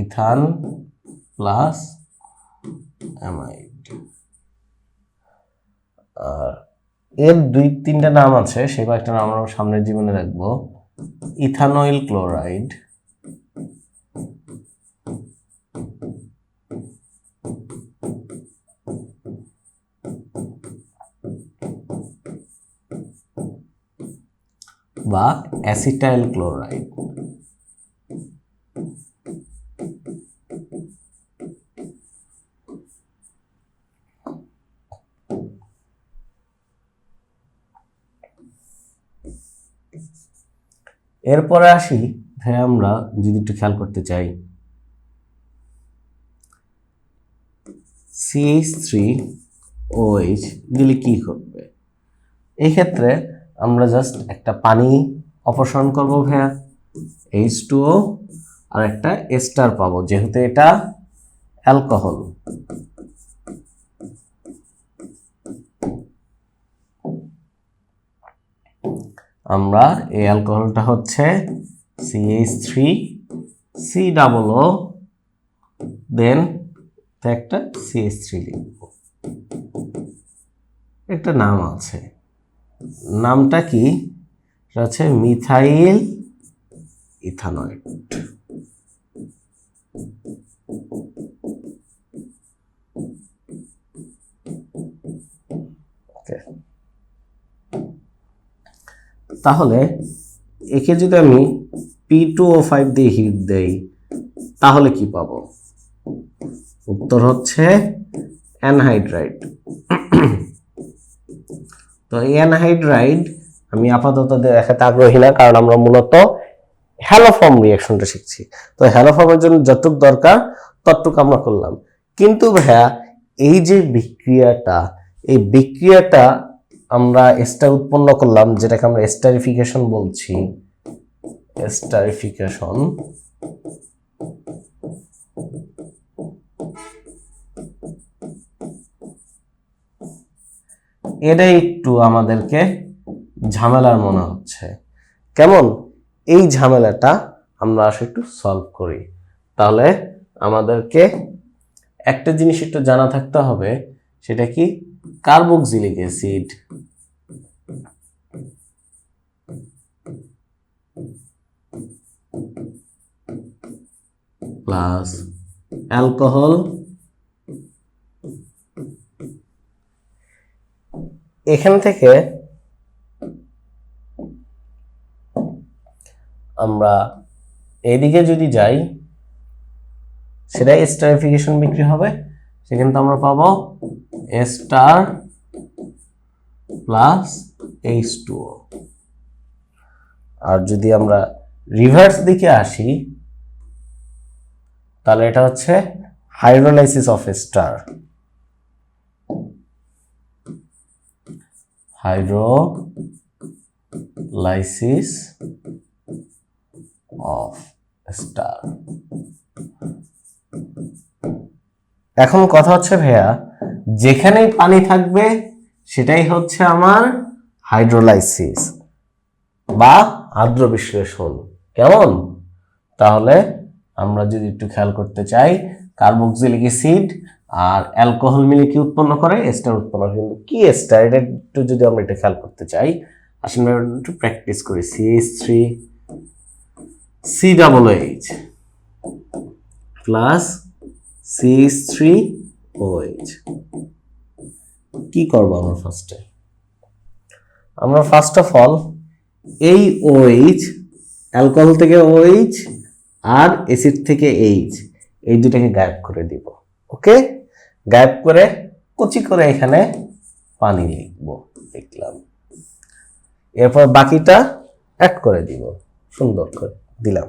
ইথান প্লাস অ্যামাইড। আর এর 2-3টা নাম আছে, সেই কয়েকটা নাম আমরা সামনের জীবনে রাখবো। ইথানয়েল ক্লোরাইড, বা অ্যাসিটাইল ক্লোরাইড। এরপরে আসি ভাই, আমরা যদি একটু খেয়াল করতে চাই CH3OH দিলে কি ঘটবে? এই ক্ষেত্রে আমরা জাস্ট একটা পানি অপসারণ করবো ভাইয়া, H2O, আর একটা এস্টার পাবো যেহেতু এটা অ্যালকোহল। আমরা এই অ্যালকোহলটা হচ্ছে CH3COO, দেন একটা CH3 লিখব। একটা নাম আছে, নামটা কি? এটা হচ্ছে মিথাইল ইথানয়েড। তাহলে একে যদি আমি P2O5 দিয়ে হিট দেই তাহলে কি পাবো? উত্তর হচ্ছে অ্যানহাইড্রাইড। তো এই অ্যানহাইড্রাইড আমি আপাতত দেখাতে আগ্রহী না, কারণ আমরা মূলত হ্যালোফর্ম রিঅ্যাকশনটা শিখছি। তো হ্যালোফর্মের জন্য যতটুকু দরকার ততটুকু আমরা করলাম। কিন্তু ভাইয়া এই যে বিক্রিয়াটা, এই বিক্রিয়াটা আমরা এস্টার উৎপন্ন করলাম, যেটাকে আমরা এস্টারিফিকেশন বলছি। এস্টারিফিকেশন এটা একটু আমাদেরকে ঝামেলার মনে হচ্ছে। কেমন? এই ঝামেলাটা আমরা আসলে একটু সলভ করি। তাহলে আমাদেরকে একটা জিনিস একটু জানা থাকতে হবে, সেটা কি? কার্বক্সিলিক অ্যাসিড প্লাস অ্যালকোহল, এখান থেকে আমরা এদিকে যদি যাই সেটা এস্টারিফিকেশন বিক্রি হবে। সেখানে তো আমরা পাবো এস্টার প্লাস H2O। আর যদি আমরা রিভার্স দিকে আসি তাহলে এটা হচ্ছে hydrolysis of ester. Hydrolysis of ester. এখন কথা হচ্ছে ভাইয়া, যেখানেই পানি থাকবে সেটাই হচ্ছে আমার হাইড্রোলাইসিস বা আর্দ্র বিশ্লেষণ। কেমন? তাহলে আমরা যদি একটু খেয়াল করতে চাই, কার্বক্সিলিক অ্যাসিড আর অ্যালকোহল মিলে কি উৎপন্ন করে? এস্টার উৎপন্ন করে। কিন্তু কি এস্টার, এটা একটু যদি আমরা এটা খেয়াল করতে চাই, আসলে একটু প্র্যাকটিস করি। CH3 COOH plus CH3OH। কি করবো আমরা ফার্স্টে? আমরা ফার্স্ট অফ অল এই OH, অ্যালকোহল থেকে OH আর অ্যাসিড থেকে H, এই দুটাকে গায়েব করে দিব। ওকে, গায়েব করে কুচি করে এখানে পানি লিখবো, লিখলাম। এরপর বাকিটা অ্যাড করে দিব, সুন্দর করে দিলাম।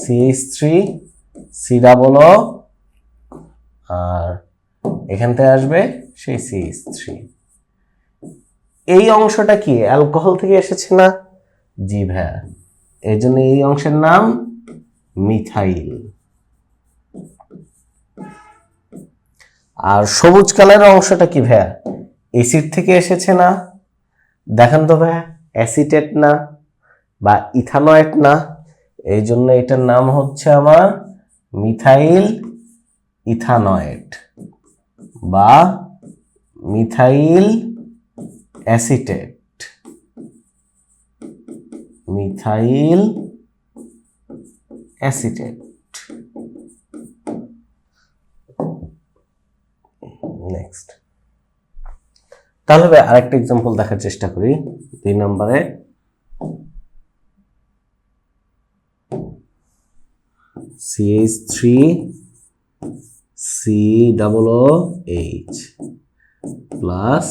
CH3 COO আর এখান থেকে আসবে সেই CH3। এই অংশটা কি অ্যালকোহল থেকে এসেছে না? জি ভাইয়া, এই জন্য এই অংশের নাম মিথাইল। আর সবুজ কালারের অংশটা কি ভাইয়া? অ্যাসিড থেকে এসেছে না? দেখেন তো ভাইয়া, অ্যাসিটেট না বা ইথানয়েট না, এই জন্য এটার নাম হচ্ছে আমার মিথাইল ইথানয়েট বা methyl acetate. Methyl acetate. Next, তাহলে আরেকটা এক্সাম্পল দেখার চেষ্টা করি। 2 নম্বরে CH3 COOH প্লাস,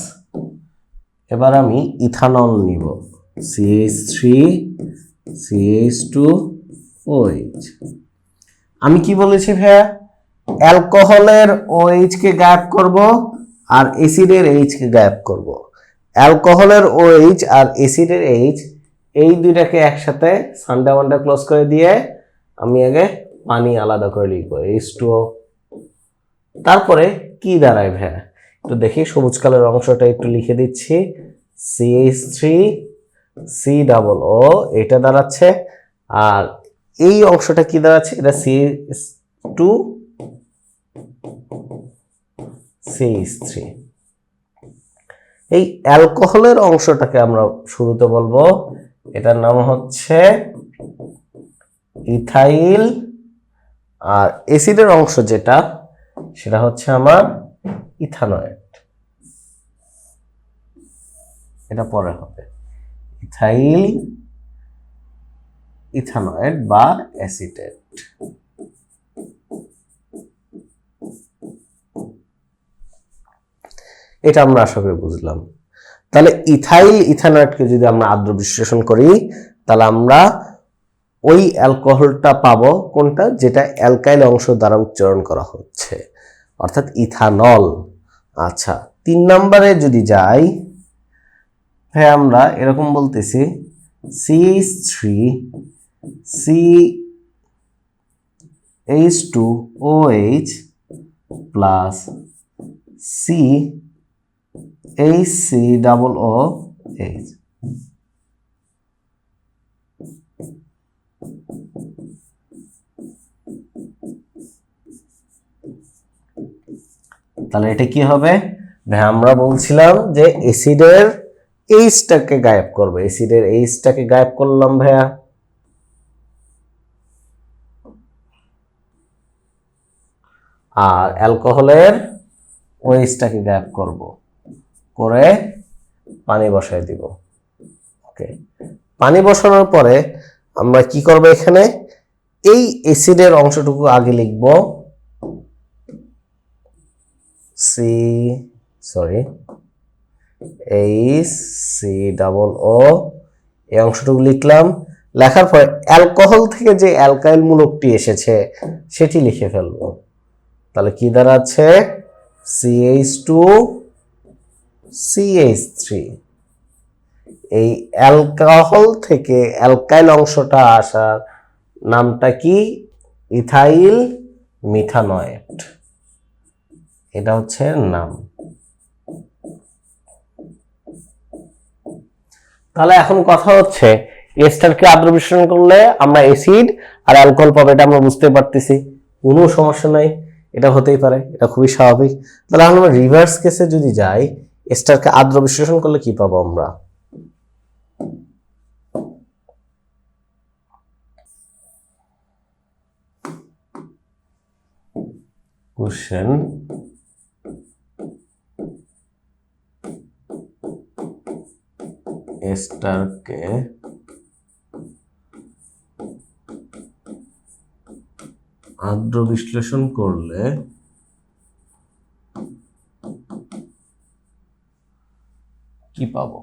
এবার আমি ইথানল নিব, CH3 CH2OH। আমি কি বলেছি ভাইয়া? অ্যালকোহলের OH কে গায়েব করব আর অ্যাসিডের H কে গায়েব করব। অ্যালকোহলের OH আর অ্যাসিডের H, এই দুইটাকে একসাথে সানডে ওয়ানডে ক্লোজ করে দিয়ে আমি আগে পানি আলাদা করে লিখবো, H2O। তারপরে কি দাঁড়ায় ভাইয়া? একটু দেখি, সবুজ কালার অংশটা একটু লিখে দিচ্ছি। CH3 COO এটা দাঁড়াচ্ছে, আর এই অংশটা কি দাঁড়াচ্ছে? এটা CH2 CH3। এই অ্যালকোহলের অংশটাকে আমরা শুরুতে বলবো, এটার নাম হচ্ছে ইথাইল, আর অ্যাসিডের অংশ যেটা, সেটা হচ্ছে আমার ইথানয়েট। এটা পরে হবে ইথাইল ইথানয়েড বা অ্যাসিটেট। এটা আমরা আশা করি বুঝলাম। তাহলে ইথাইল ইথানয়েডকে যদি আমরা আদ্র বিশ্লেষণ করি তাহলে আমরা ওই অ্যালকোহলটা পাবো কোনটা, যেটা অ্যালকাইল অংশ দ্বারা উচ্চারণ করা হচ্ছে, অর্থাৎ ইথানল। আচ্ছা, 3 নম্বরে যদি যাই, হ্যাঁ আমরা এরকম বলতেছি CH3CH2OH প্লাস CHCOOH। তাহলে এটা কি হবে ভাই? আমরা বলছিলাম যে অ্যাসিডের এইচটাকে গায়েব করবে, অ্যাসিডের এইচটাকে গায়েব করলাম ভাইয়া, আর অ্যালকোহলের ওএইচটাকে গায়েব করব, করে পানি বসায় দিব। ওকে, পানি বসানোর পরে আমরা কি করব, এখানে এই অ্যাসিডের অংশটুকু আগে লিখব HCOO, এই অংশটুকু লিখলাম। লেখার পরে অ্যালকোহল থেকে যে অ্যালকাইল মূলকটি এসেছে সেটি লিখে ফেলবো। তাহলে কি দাঁড়াচ্ছে, CH2CH3। এই অ্যালকোহল থেকে অ্যালকাইল অংশটা আসার নামটা কি, ইথাইল মিথানয়েড, এটা হচ্ছে নাম। তাহলে এখন কথা হচ্ছে এস্টারকে আদ্র বিশ্লেষণ করলে আমরা অ্যাসিড আর অ্যালকোহল পাবো, এটা আমরা বুঝতে পারতেছি, কোনো সমস্যা নাই, এটা হতেই পারে, এটা খুবই স্বাভাবিক। তাহলে আমরা রিভার্স কেসে যদি যাই, এস্টারকে আদ্র বিশ্লেষণ করলে কি পাবো আমরা, কোশ্চেন এস্টারকে আদ্র বিশ্লেষণ করলে কি পাবো?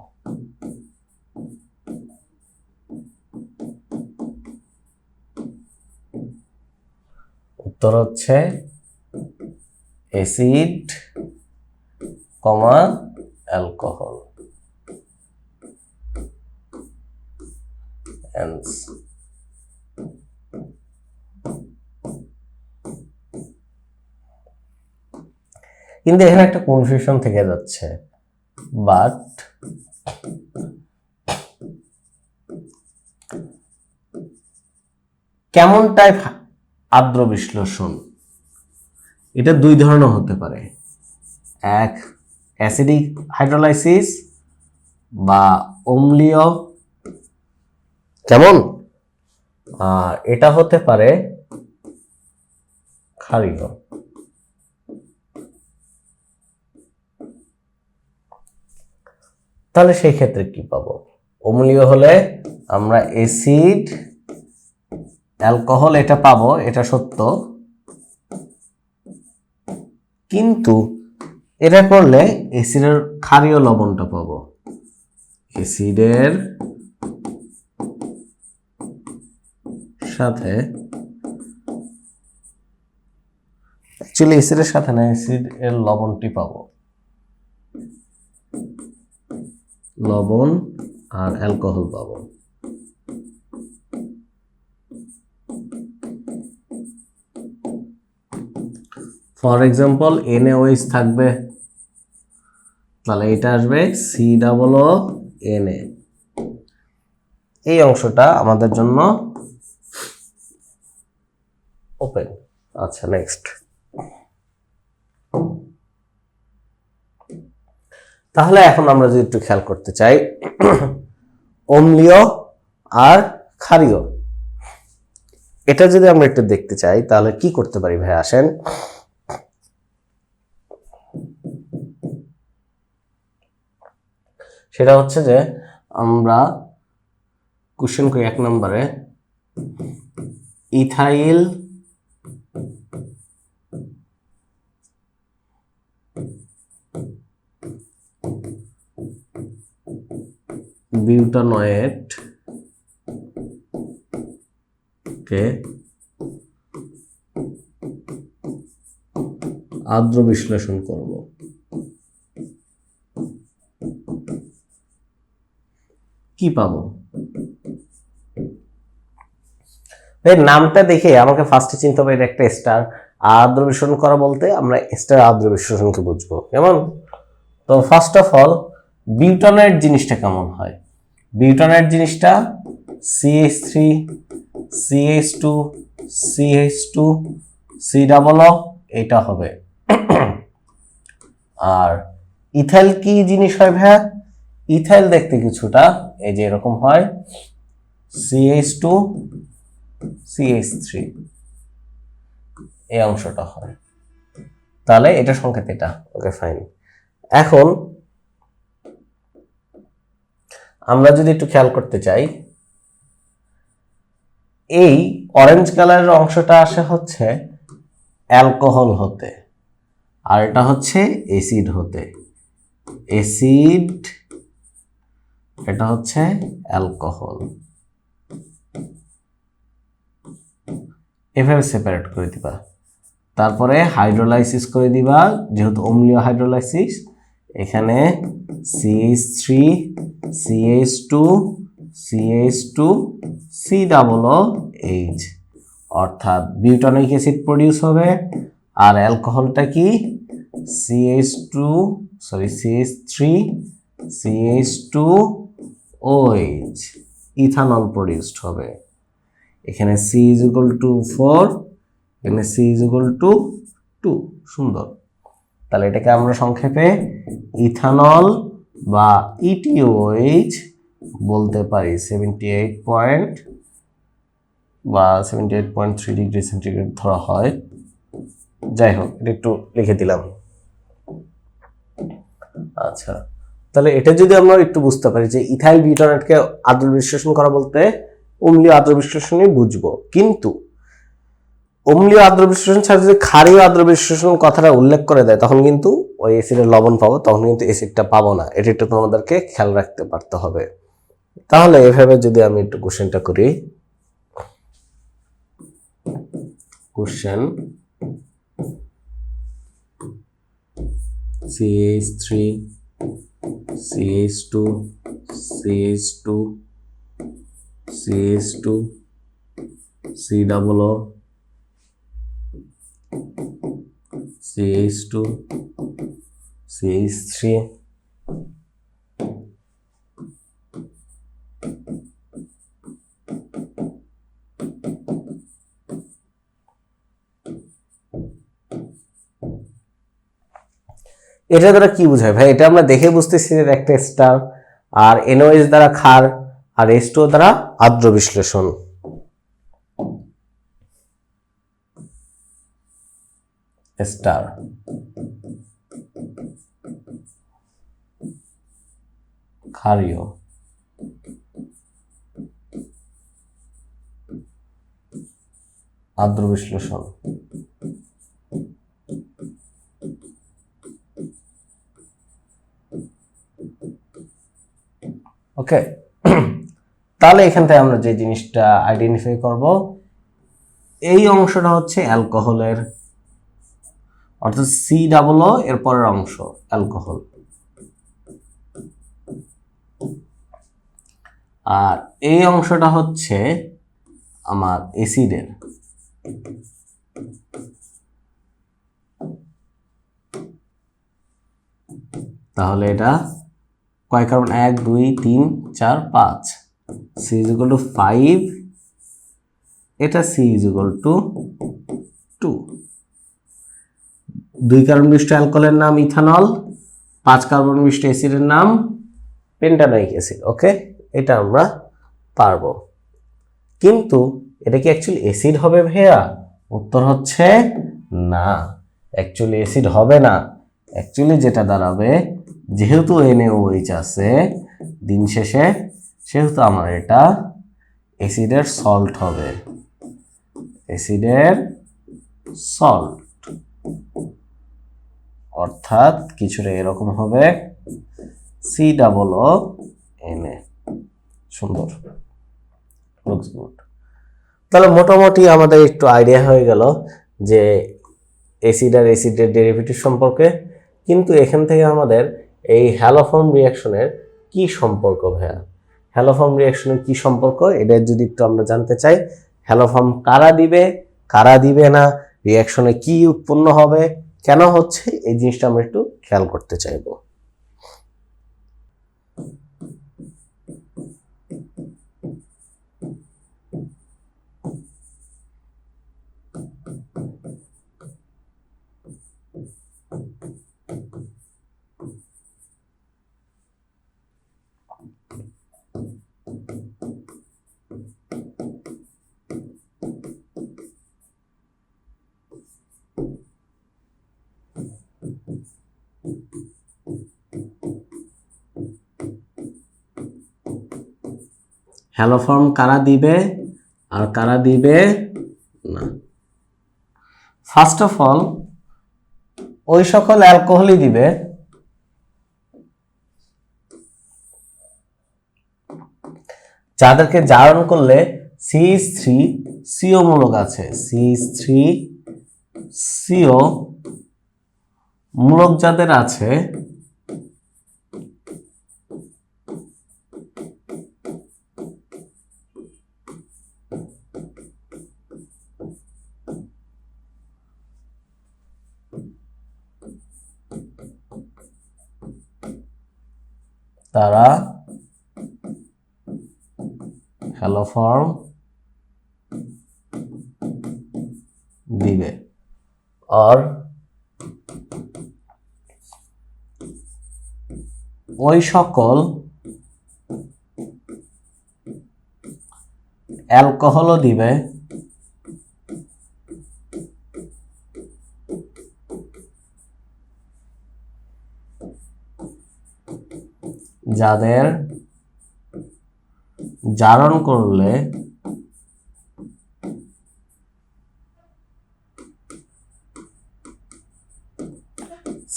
উত্তর হচ্ছে অ্যাসিড কমা অ্যালকোহল। কিন্তু এখানে একটা কনফিউশন থেকে যাচ্ছে, বাট কেমন টাইপ আদ্র বিশ্লেষণ, এটা 2 ধরনের হতে পারে, এক অ্যাসিডিক হাইড্রোলাইসিস বা অম্লীয়, কেমন, আর এটা হতে পারে ক্ষারীয়। তাহলে সেই ক্ষেত্রে কি পাবো, অম্লীয় হলে আমরা অ্যাসিড অ্যালকোহল এটা পাবো, এটা সত্য, কিন্তু এটা করলে অ্যাসিডের ক্ষারীয় লবণটা পাবো, অ্যাসিডের সাথে, অ্যাকচুয়ালি অ্যাসিডের সাথে না, অ্যাসিড এর লবণটি পাবো, লবণ আর অ্যালকোহল পাবো। ফর এক্সাম্পল NaOH থাকবে, তাহলে এটা আসবে COONA, এই অংশটা আমাদের জন্য ওপেন। আচ্ছা, নেক্সট। তাহলে এখন আমরা যদি একটু খেয়াল করতে চাই, অম্লীয় আর ক্ষারীয়, এটা যদি আমরা একটু দেখতে চাই তাহলে কি করতে পারি ভাই, আসেন। সেটা হচ্ছে যে আমরা কোশ্চেন করি 1 নম্বরে, ইথাইল বিউটানয়েট কে আদ্র বিশ্লেষণ করব। কি পাবো? এর নামটা দেখে আমাকে ফার্স্টে চিন্তা হবে এটা একটা স্টার। আদ্র বিশ্লেষণ করা বলতে আমরা স্টার আদ্র বিশ্লেষণকে বুঝবো কেমন। তো ফার্স্ট অফ অল বিউটানয়েট জিনিসটা কেমন হয়? বিউটানয়েট জিনিসটা CH3 CH2 CH2 C double O এটা হবে। আর ইথাইল কি জিনিস হয় ভাইয়া? ইথাইল দেখতে কিছুটা এই যে এরকম হয়, CH2 CH3 এই অংশটা হয়। তাহলে এটা সংকেত এটা। Okay fine. এখন আমরা যদি একটু খেয়াল করতে চাই, এই অরেঞ্জ কালারের অংশটা আসে হচ্ছে অ্যালকোহল হতে, আর এটা হচ্ছে অ্যাসিড হতে। অ্যাসিড, এটা হচ্ছে অ্যালকোহল। এভাবে সেপারেট করে দিবা। তারপরে হাইড্রোলাইসিস করে দিবা, যেহেতু অম্লীয় হাইড্রোলাইসিস, এখানে CH3 CH2 CH2 C double O H, অর্থাৎ বিউটানিক অ্যাসিড প্রডিউস হবে। আর অ্যালকোহলটা কি? CH3 CH2 OH, ethanol produced হবে। এখানে C is equal to 4, এখানে C is equal to 2। সুন্দর। তাহলে এটাকে আমরা সংক্ষেপে ইথানল বা ETOH বলতে পারি। 78.3 ডিগ্রি সেন্টিগ্রেড ধরা হয়। যাই হোক, এটা একটু লিখে দিলাম। আচ্ছা, তাহলে এটা যদি আমরা একটু বুঝতে পারি যে ইথাইল বিউটানেটকে আদ্র বিশ্লেষণ করা বলতে অম্লীয় আদ্র বিশ্লেষণই বুঝবো, কিন্তু অম্লীয় আদ্র বিশ্লেষণ ছাড়া যদি ক্ষারীয় আদ্র বিশ্লেষণ কথাটা উল্লেখ করে দেয় তখন কিন্তু ওই অ্যাসিডের লবণ পাবো, তখন কিন্তু অ্যাসিডটা পাবো না। এটা একটু তোমাদেরকে খেয়াল রাখতে পারতে হবে। তাহলে এভাবে যদি আমি একটু কোশ্চেনটা করি, question CH3 CH2 CH2 CH2 C double O CH2 CH3 এটা দ্বারা কি বোঝায় ভাই? এটা আমরা দেখে বুঝতেছি যে একটা স্টার, আর NOH দ্বারা ক্ষার, আর H2O দ্বারা আদ্র বিশ্লেষণ। স্টার ক্ষারীয়, আদ্র বিশ্লেষণ। ওকে, তাহলে এখান থেকে আমরা যে জিনিসটা আইডেন্টিফাই করব, এই অংশটা হচ্ছে অ্যালকোহলের, অর্থাৎ C ডাবল O এর পরের অংশ অ্যালকোহল, আর এই অংশটা হচ্ছে আমার অ্যাসিডের। তাহলে এটা কয় carbon? 1 2 3 4 5। C is equal to 5, এটা C is equal to 2। 2 carbon বিশিষ্ট অ্যালকোহলের নাম ইথানল, 5 কার্বন বিশিষ্ট অ্যাসিডের নাম পেন্টানোয়িক অ্যাসিড। ওকে, এটা আমরা পারবো। কিন্তু এটা কি অ্যাকচুয়ালি অ্যাসিড হবে ভাইয়া? উত্তর হচ্ছে না, অ্যাকচুয়ালি অ্যাসিড হবে না। অ্যাকচুয়ালি যেটা দাঁড়াবে, যেহেতু NaOH আছে দিন শেষে, সেহেতু আমার এটা অ্যাসিডের সল্ট হবে, অ্যাসিডের সল্ট, অর্থাৎ কিছুটা এরকম হবে COO. সুন্দর, লুকস গুড। তাহলে মোটামুটি আমাদের একটু আইডিয়া হয়ে গেল যে অ্যাসিড আর অ্যাসিডের ডেরিভেটিভ সম্পর্কে। কিন্তু এখান থেকে আমাদের এই হ্যালোফর্ম রিঅ্যাকশনের কি সম্পর্ক ভাইয়া, হ্যালোফর্ম রিঅ্যাকশনের কি সম্পর্ক এটা যদি একটু আমরা জানতে চাই, হ্যালোফর্ম কারা দিবে না, রিঅ্যাকশনে কি উৎপন্ন হবে, কেন হচ্ছে, এই জিনিসটা আমরা একটু খেয়াল করতে চাইবো। হ্যালোফর্ম কারা দিবে আর কারা দিবে না? ফার্স্ট অফ অল ওই সকল অ্যালকোহলই দিবে যাদেরকে জারণ করলে CH3CO মূলক আছে, CH3CO মূলক যাদের আছে তারা হ্যালোফর্ম দিবে। আর ওই সকল অ্যালকোহলও দিবে যাদের জারণ করলে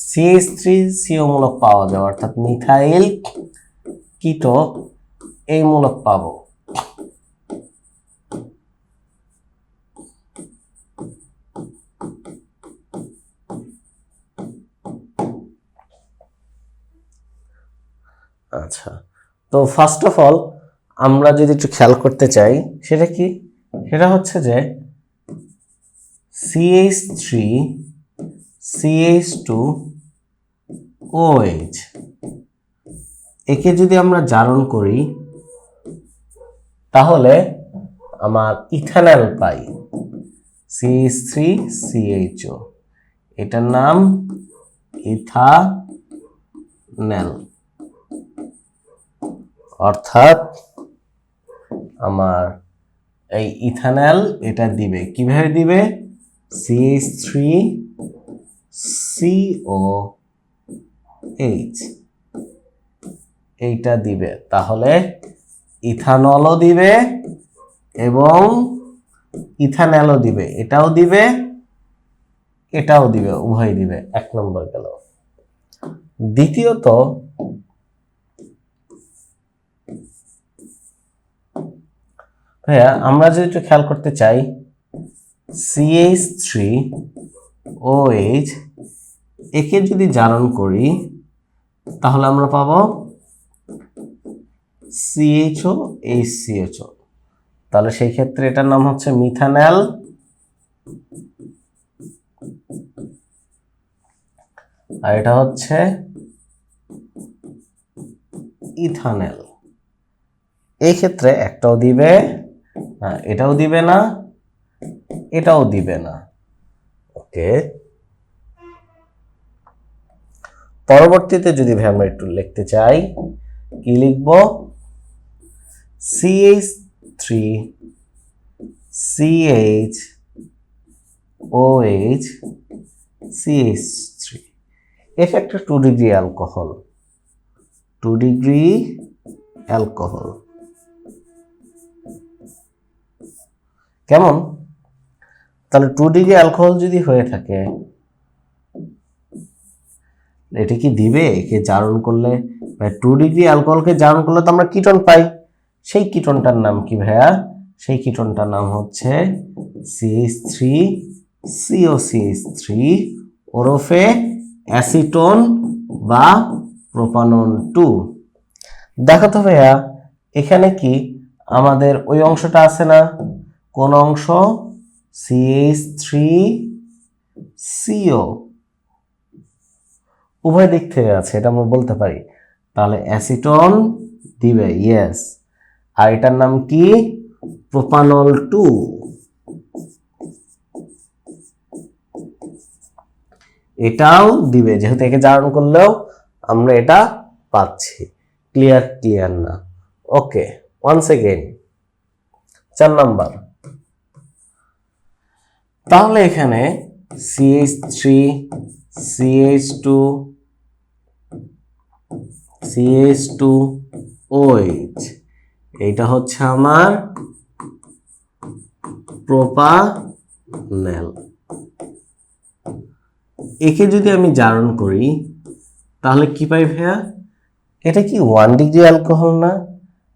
CH3CO মূলক পাওয়া যায়, অর্থাৎ মিথাইল কিটো এই মূলক পাবো। আচ্ছা, তো ফার্স্ট অফ অল আমরা যদি একটু খেয়াল করতে চাই সেটা কি, সেটা হচ্ছে যে CH3CH2OH একে যদি আমরা জারণ করি তাহলে আমার ইথানল পাই, CH3CHO, এটার নাম ইথানল। অর্থাৎ আমার এই ইথানল এটা দিবে, কিভাবে দিবে, CH3COH এইটা দিবে, তাহলে ইথানলও দিবে এবং ইথানলও দিবে, এটাও দিবে এটাও দিবে, উভয় দিবে। এক নম্বর গেল। দ্বিতীয়ত ভাইয়া আমরা যদি একটু খেয়াল করতে চাই, CH3OH একে যদি জারণ করি তাহলে আমরা পাবো CHO, তাহলে সেই ক্ষেত্রে এটার নাম হচ্ছে মিথানল, আর এটা হচ্ছে ইথানল। এই ক্ষেত্রে একটাও দিবে না, এটাও দিবে না, এটাও দিবে না। ওকে, পরবর্তীতে যদি আমরা একটু লিখতে চাই, কি লিখব, CH3CHOH CH3 এটা একটা 2 ডিগ্রি অ্যালকোহল, 2 ডিগ্রি অ্যালকোহল। কেমন? তাহলে 2 ডিগ্রি অ্যালকোহল যদি হয়ে থাকে, এটা কি দিবে? একে জারণ করলে 2 ডিগ্রি অ্যালকোহলকে জারণ করলে তো আমরা কিটোন পাই। সেই কিটোনটার নাম কি ভাইয়া? সেই কিটোনটার নাম হচ্ছে CH3COCH3 ওরফে অ্যাসিটোন বা প্রোপানন 2। দেখো তো ভাইয়া, এখানে কি আমাদের ওই অংশটা আছে না? কোন অংশ? CH3CO, উভয় দিক থেকে আছে, এটা আমরা বলতে পারি। তাহলে অ্যাসিটন দিবে, ইয়েস। আর এটার নাম কি? প্রোপানল 2। এটাও দিবে, যেহেতু একে জারণ করলেও আমরা এটা পাচ্ছি। ক্লিয়ার না? ওকে, ওয়ান্স এগেইন 4 নাম্বার। তাহলে এখানে CH3 CH2 CH2OH, এইটা হচ্ছে আমার প্রোপানেল। একে যদি আমি জারণ করি তাহলে কি পাই ভাইয়া? এটা কি 1 ডিগ্রি অ্যালকোহল না?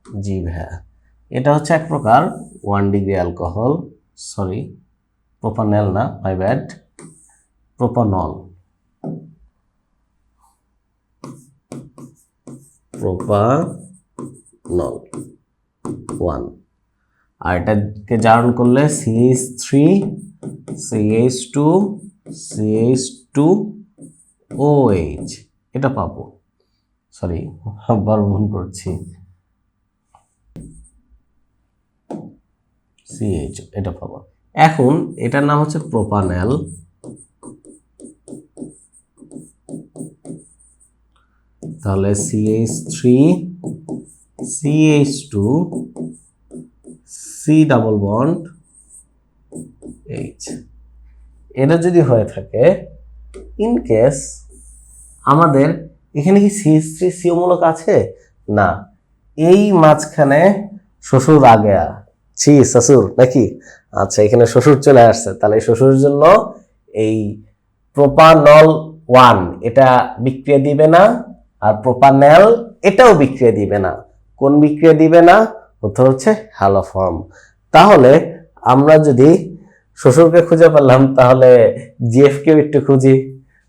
জি ভাইয়া, এটা হচ্ছে এক প্রকার 1 ডিগ্রি অ্যালকোহল। সরি, প্রোপানেল না, মাই ব্যাড, প্রোপানল। প্রোপানল 1। আর এটাকে জারণ করলে CH3 CH2 CH2OH এটা পাবো। সরি, আবার ভুল করছি, CH এটা পাবো। এখন এটার নাম হচ্ছে প্রোপানেল। তাহলে CH3 CH2 C double bond H, এটা যদি হয়ে থাকে, ইন কেস আমাদের এখানে কি CH3CO মূলক আছে না, এই মাঝখানে শ্বশুর আগে শ্বশুর নাকি? আচ্ছা, এখানে শ্বশুর চলে আসছে, তাহলে শ্বশুরের জন্য এই প্রোপানল 1 এটা বিক্রিয়া দিবে না, আর প্রোপানেল এটাও বিক্রিয়া দিবে না। কোন বিক্রিয়া দিবে না? উত্তর হচ্ছে হ্যালোফর্ম। তাহলে আমরা যদি শ্বশুরকে খুঁজে পেলাম, তাহলে জিএফ কেও একটু খুঁজি।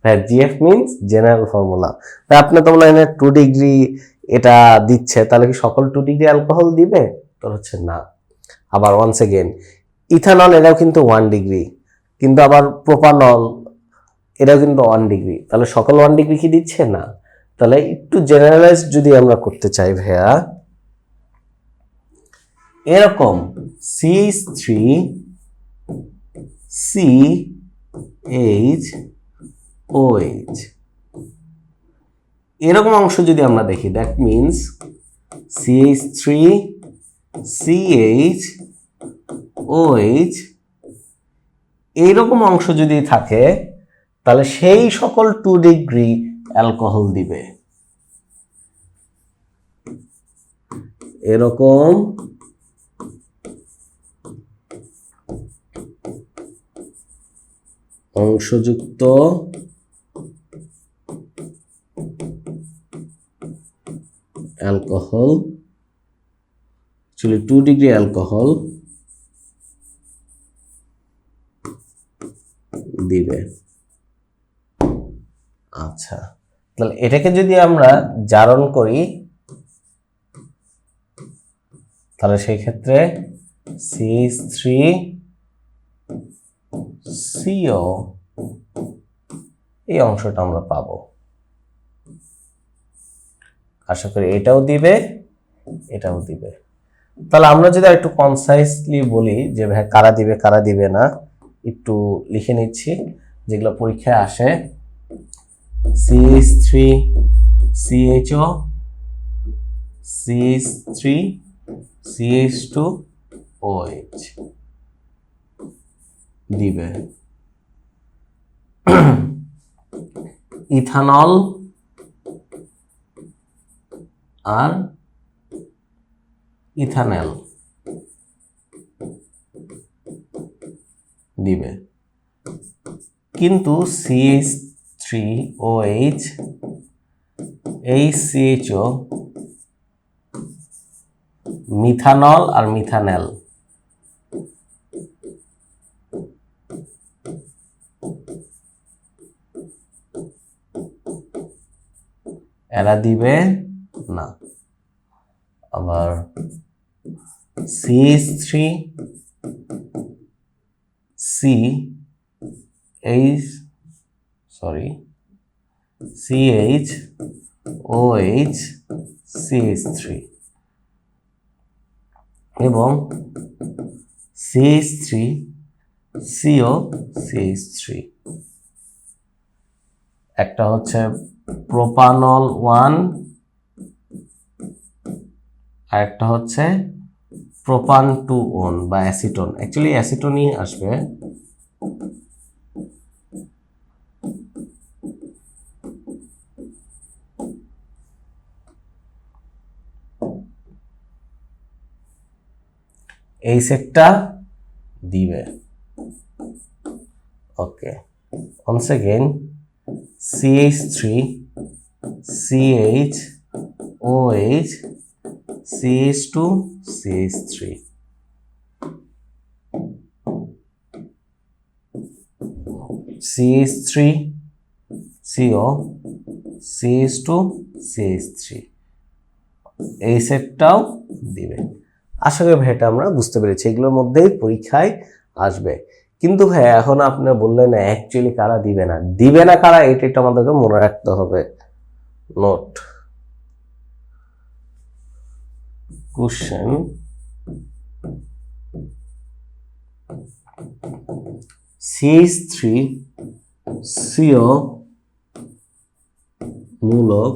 হ্যাঁ, জিএফ মিন্স জেনারেল ফর্মুলা। তাই আপনি তো মনে হয় 2 ডিগ্রি এটা দিচ্ছে, তাহলে কি সকল 2 ডিগ্রি অ্যালকোহল দিবে? তোর হচ্ছে না। আবার ওয়ান্স এগেইন, ইথানল এটাও কিন্তু 1 ডিগ্রি, কিন্তু আবার প্রোপানল এটাও কিন্তু 1 ডিগ্রি, তাহলে সকল 1 ডিগ্রি কি দিচ্ছে? না। তাহলে একটু জেনারেলাইজ যদি আমরা করতে চাই ভাইয়া, এরকম CH3 CHOH এরকম অংশ যদি আমরা দেখি, দ্যাট মিনস CH3 CHOH এইরকম অংশ যদি থাকে, তাহলে সেই সকল 2 ডিগ্রি অ্যালকোহল দিবে। এরকম অংশযুক্ত অ্যালকোহল, অ্যাকচুয়ালি 2 ডিগ্রি অ্যালকোহল দিবে। আচ্ছা, তাহলে এটাকে যদি আমরা জারণ করি, তাহলে সেই ক্ষেত্রে CH3CO এই অংশটা আমরা পাবো। আশা করি এটাও দিবে, এটাও দিবে। তাহলে আমরা যদি একটু কনসাইসলি বলি যে ভাই কারা দিবে কারা দিবে না, একটু লিখে নিচ্ছি যেগুলো পরীক্ষায় আসে। CH3 CHO CH3 CH2OH দিবে। ইথানল আর ইথানেল দিবে, কিন্তু CH3OH এই CHO মিথানল আর মিথানেল এরা দিবে না। আবার CH3 এবং CH3COCH3 একটা হচ্ছে প্রোপানল 1 আর একটা হচ্ছে প্রোপান 2 বা অ্যাসিটোন, অ্যাকচুয়ালি অ্যাসিটোনই আসবে। এই সেটটা দিবে। ওকে, once again CH3 CHOH CH2 CH3 CH3 CO CH2 CH3 এই সেটটাও দিবে। আশা করি ভাই এটা আমরা বুঝতে পেরেছি, এগুলোর মধ্যেই পরীক্ষায় আসবে। কিন্তু ভাই এখন আপনি বললেন অ্যাকচুয়ালি কারা দিবে না, দিবে না কারা, এটা একটু আমাদেরকে মনে রাখতে হবে। নোট কোশ্চেন CH3CO মূলক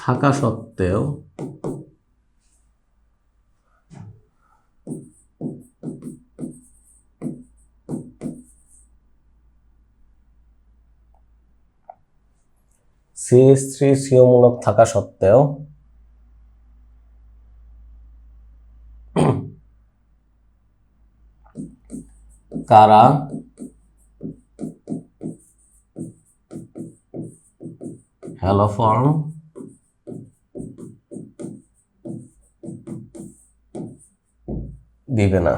থাকা সত্ত্বেও CH3CO মূলক থাকা সত্ত্বেও কারা হ্যালোফর্ম দিবে না।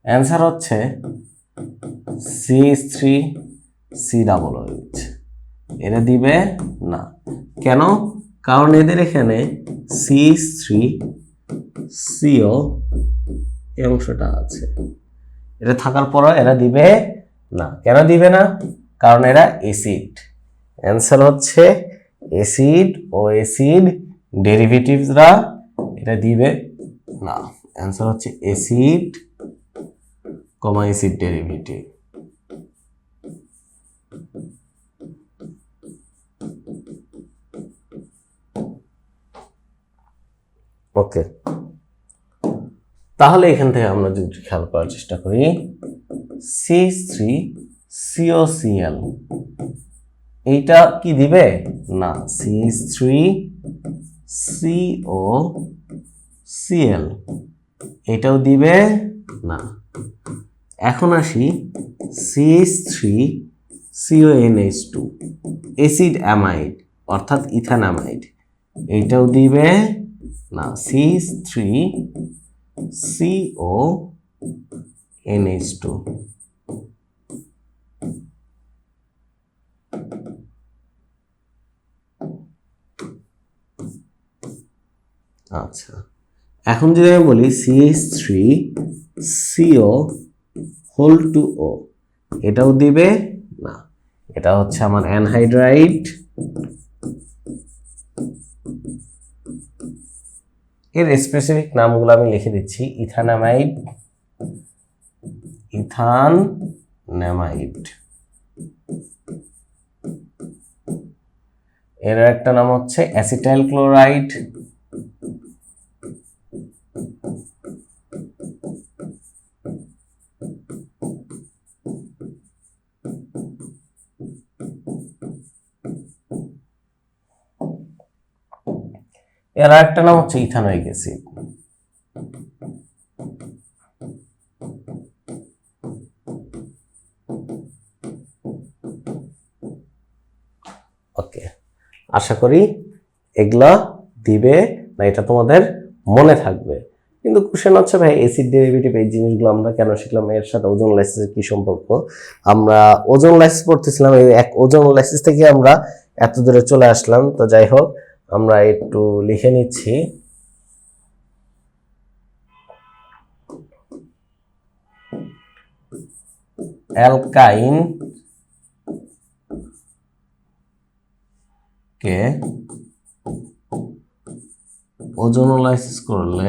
অ্যান্সার হচ্ছে CH3COOH, এরা দিবে না। কেন? কারণ এদের এখানে CH3CO এই অংশটা আছে, এটা থাকার পরও এরা দিবে না। কেন দিবে না? কারণ এরা অ্যাসিড। অ্যান্সার হচ্ছে অ্যাসিড ও অ্যাসিড ডেরিভেটিভসরা এটা দিবে না। অ্যান্সার হচ্ছে অ্যাসিড অ্যাসিড ডেরিভেটিভ। ওকে, তাহলে এখান থেকে আমরা যদি খেয়াল করার চেষ্টা করি, CH3COCl এইটা কি দিবে না, CH3COCl এটাও দিবে না। এখন আসি CH3CONH2 অ্যাসিড অ্যামাইড অর্থাৎ ইথানামাইড, এইটাও দিবে না। CH3CONH2 আচ্ছা, এখন যদি আমি বলি CH3CO2O এটাও দিবে না। এটা হচ্ছে আমার অ্যানহাইড্রাইড, এর স্পেসিফিক নামগুলো আমি লিখে দিচ্ছি। ইথানামাইড, এর একটা নাম হচ্ছে অ্যাসিটাইল ক্লোরাইড, এর আরেকটা নাম হচ্ছে ইথানোয়িক অ্যাসিড। ওকে, আশা করি এগুলা দিবে না, এটা তোমাদের মনে থাকবে। কিন্তু কোশ্চেন হচ্ছে ভাই অ্যাসিড ডেরিভেটিভ এই জিনিসগুলো আমরা কেন শিখলাম, এর সাথে ওজোন লাইসিসের কি সম্পর্ক? আমরা ওজোন লাইসিস পড়তেছিলাম, এই এক ওজোন লাইসিস থেকে আমরা এত দূরে চলে আসলাম। তো যাই হোক, আমরা একটু লিখে নিচ্ছি। অ্যালকাইন কে ওজোনোলাইসিস করলে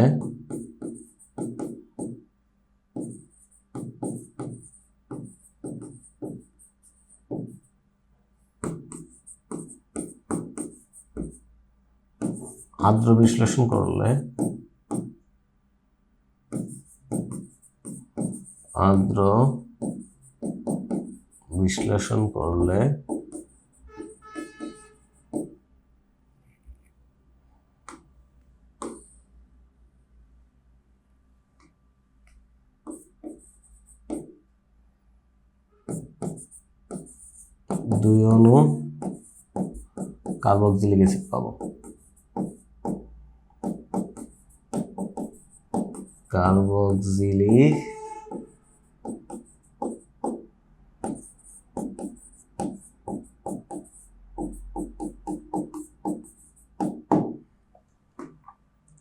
আর্দ্র বিশ্লেষণ করলে দুই অণু কার্বক্সিলিক অ্যাসিড পাবো। কার্বক্সিলিক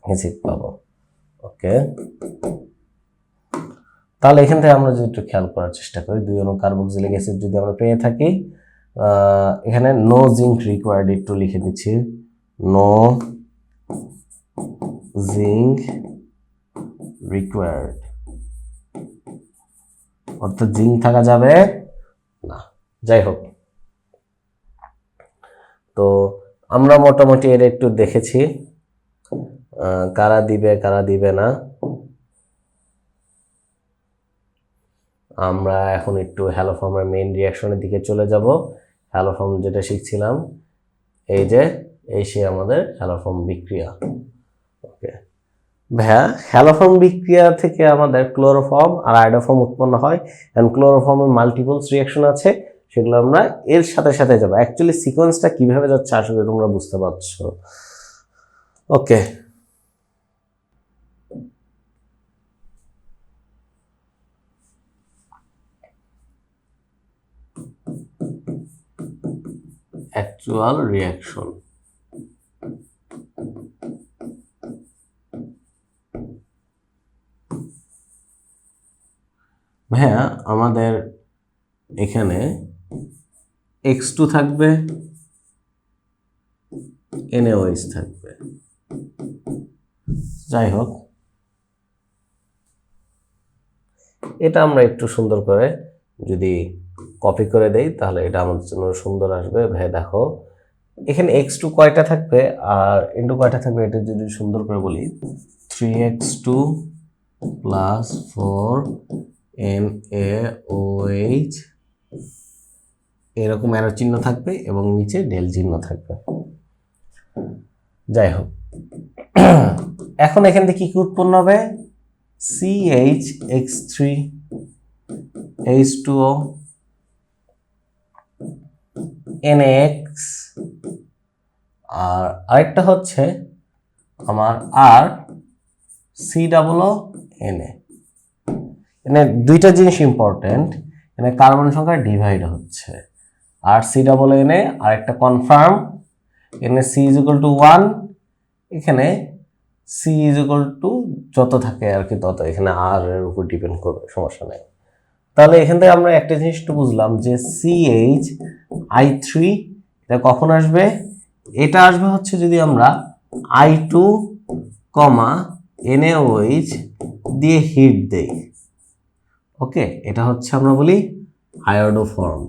অ্যাসিড পাবো। ওকে, তাহলে এখান থেকে আমরা যদি একটু খেয়াল করার চেষ্টা করি, দুই অণু কার্বক্সিলিক অ্যাসিড যদি আমরা পেয়ে থাকি, এখানে নো জিঙ্ক রিকোয়ার্ড একটু লিখে দিচ্ছি, নো জিঙ্ক রিকোয়ার্ড, অর্থাৎ জিঙ্ক থাকা যাবে না। যাই হোক, তো আমরা মোটামুটি এর একটু দেখেছি কারা দিবে কারা দিবে না। আমরা এখন একটু হ্যালোফর্মের মেইন রিঅ্যাকশনের দিকে চলে যাব। হ্যালোফর্ম যেটা শিখছিলাম, এই যে এই সে আমাদের হ্যালোফর্ম বিক্রিয়া। ওকে ভাইয়া, হ্যালোফর্ম বিক্রিয়া থেকে আমাদের ক্লোরোফর্ম আর আয়োডোফর্ম উৎপন্ন হয়, এন্ড ক্লোরোফর্মের মাল্টিপলস রিঅ্যাকশন আছে, সেগুলো আমরা এর সাথে সাথে যাব। অ্যাকচুয়ালি সিকোয়েন্সটা কিভাবে যাচ্ছে আশা করি তোমরা বুঝতে পারছো। ওকে, অ্যাকচুয়াল রিঅ্যাকশন। ভাইয়া আমাদের এখানে X2 থাকবে, NaOH থাকবে। যাই হোক, এটা আমরা একটু সুন্দর করে যদি কপি করে দেই তাহলে এটা আমাদের জন্য সুন্দর আসবে। ভাই দেখো, এখানে X2 কয়টা থাকবে আর N2 কয়টা থাকবে, এটা যদি সুন্দর করে বলি, 3x2 প্লাস 4NaOH, এরকম অ্যারো চিহ্ন থাকবে এবং নিচে ডেল চিহ্ন থাকবে। যাই হোক, এখন এখান থেকে কি উৎপন্ন হবে, CH(X3H2O) NaX, আর আরেকটা হচ্ছে আমার আর COO(Na). এখানে দুইটা জিনিস ইম্পর্টেন্ট, এখানে কার্বন সংখ্যা ডিভাইড হচ্ছে, আর COO(Na) আর একটা কনফার্ম, এখানে C=1, এখানে C= যত থাকে আর কি তত, এখানে আর এর উপর ডিপেন্ড করবে, সমস্যা নেই। তাহলে এখান থেকে আমরা একটা জিনিস একটু বুঝলাম যে CH(I3) এটা কখন আসবে, এটা আসবে হচ্ছে যদি আমরা I2, NaOH দিয়ে হিট দেই। ওকে, এটা হচ্ছে আমরা বলি আয়োডোফর্ম।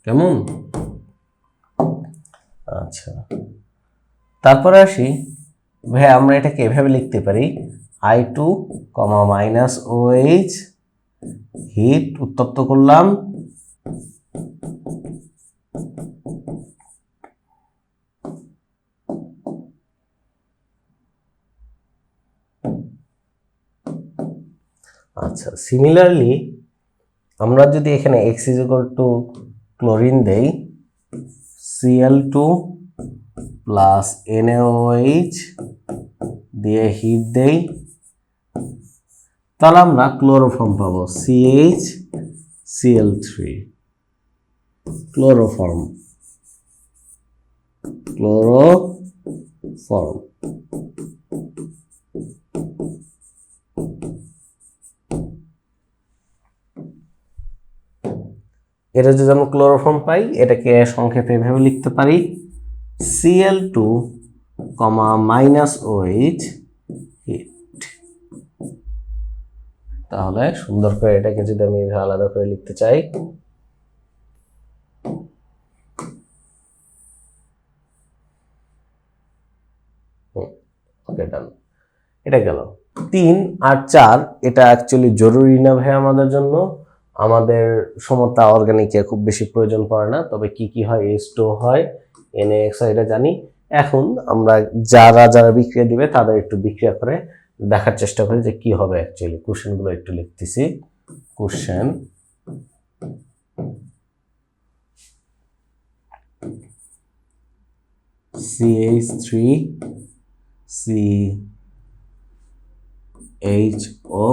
কেমন? আচ্ছা, তারপরে আসি ভাই, আমরা এটাকে এভাবে লিখতে পারি, I2, OH, হিট উত্তপ্ত করলাম, আচ্ছা, সিমিলারলি আমরা যদি এখানে x is equal two chlorine দেই, Cl2 প্লাস NaOH দিয়ে হিট দেই, তাহলে আমরা ক্লোরোফর্ম পাবো CHCl3 ক্লোরোফর্ম। এটা যদি আমরা ক্লোরোফর্ম পাই, এটাকে সংক্ষেপে এভাবে লিখতে পারি Cl2, -OH হিট। তাহলে সুন্দর করে এটাকে যদি আমি আলাদা করে লিখতে চাই, ওকে ডান। এটা গেল 3 আর 4। এটা অ্যাকচুয়ালি জরুরি না ভাই আমাদের জন্য, আমাদের সমতা অর্গানিকে খুব বেশি প্রয়োজন পড়ে না। তবে কি কি হয়, H2 হয়, NaX হয়, এটা জানি। এখন আমরা যারা বিক্রিয়া দিবে তাদের একটু বিক্রিয়া করে দেখার চেষ্টা করি যে কি হবে অ্যাকচুয়ালি। কোশ্চেনগুলো একটু লিখতেছি। Question CH3 CHO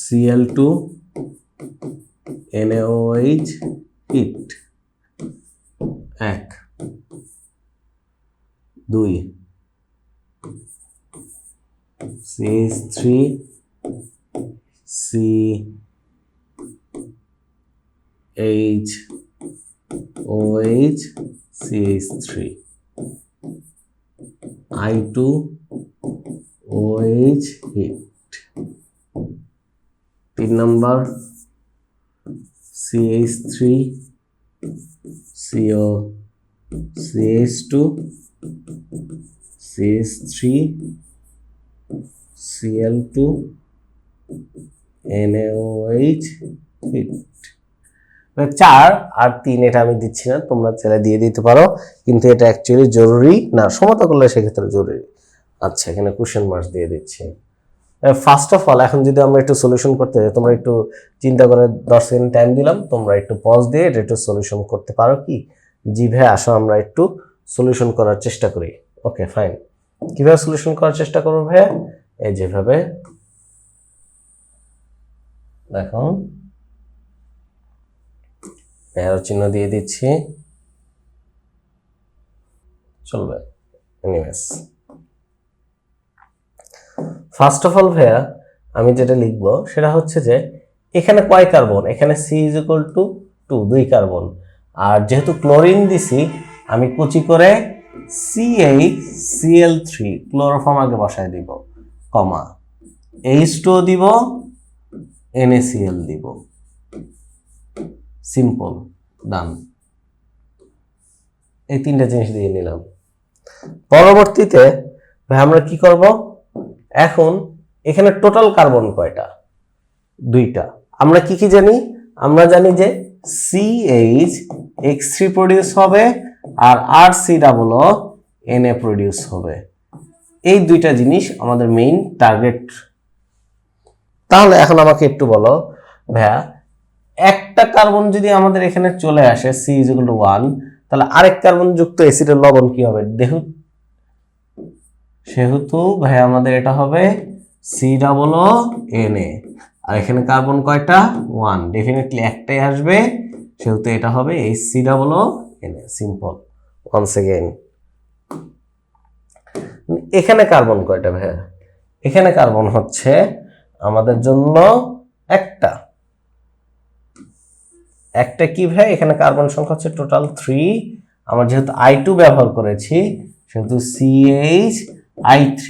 Cl2 NaOH heat 1 2 CH3 CHOH CH3 I2 OH heat. 3 number CH3 CO CH2 CH3 Cl2 NaOH heat. 4 আর 3 এটা আমি দিচ্ছি না, তোমরা চাইলে দিয়ে দিতে পারো, কিন্তু এটা অ্যাকচুয়ালি জরুরি না, সমতা করলে সেক্ষেত্রে জরুরি। আচ্ছা, এখানে কোশ্চেন মার্ক দিয়ে দিচ্ছি। ফার্স্ট অফ অল এখন যদি আমরা একটু সলিউশন করতে যাই, তোমরা একটু চিন্তা করে 10 সেকেন্ড টাইম দিলাম, তোমরা একটু পজ দিয়ে এটা একটু সলিউশন করতে পারো কি? জি ভাই, আসো আমরা একটু সলিউশন করার চেষ্টা করি। Okay fine. কিভাবে সলিউশন করার চেষ্টা করবো ভাইয়া? এই যেভাবে দেখো, অ্যারো চিহ্ন দিয়ে দিচ্ছি, চলবে। এনিওয়েজ, ফার্স্ট অফ অল ভাইয়া আমি যেটা লিখবো সেটা হচ্ছে যে এখানে কয় কার্বন, এখানে C is equal to 2, 2 carbon. আর যেহেতু ক্লোরিন দিছি, আমি কুচি করে CHCl3 ক্লোরোফর্ম আগে বসায় দিব, কমা H2 দিব, NaCl দিব, সিম্পল, ডান। এই 3টা জিনিস দিয়ে নিলাম। পরবর্তীতে ভাই আমরা কি করব, এখন এখানে টোটাল কার্বন কয়টা? 2টা। আমরা কি কি জানি? আমরা জানি যে CH প্রডিউস হবে আর RC⋯ Na প্রডিউস হবে। এই 2টা জিনিস আমাদের মেইন টার্গেট। তাহলে এখন আমাকে একটু বলো ভাইয়া, একটা কার্বন যদি আমাদের এখানে চলে আসে C = 1, তাহলে আরেক কার্বন যুক্ত অ্যাসিডের লবণ কি হবে? সেহেতু ভাই আমাদের এটা হবে C⋯Na, আর এখানে কার্বন কয়টা? 1, ডেফিনেটলি একটাই আসবে, সেহেতু এটা হবে HC⋯Na, সিম্পল। ওয়ান্স अगेन, এখানে কার্বন কয়টা ভাইয়া? এখানে কার্বন হচ্ছে আমাদের জন্য একটা কি ভাই? এখানে কার্বন সংখ্যা হচ্ছে টোটাল 3। আমরা যেহেতু I2 ব্যবহার করেছি সেহেতু CHI3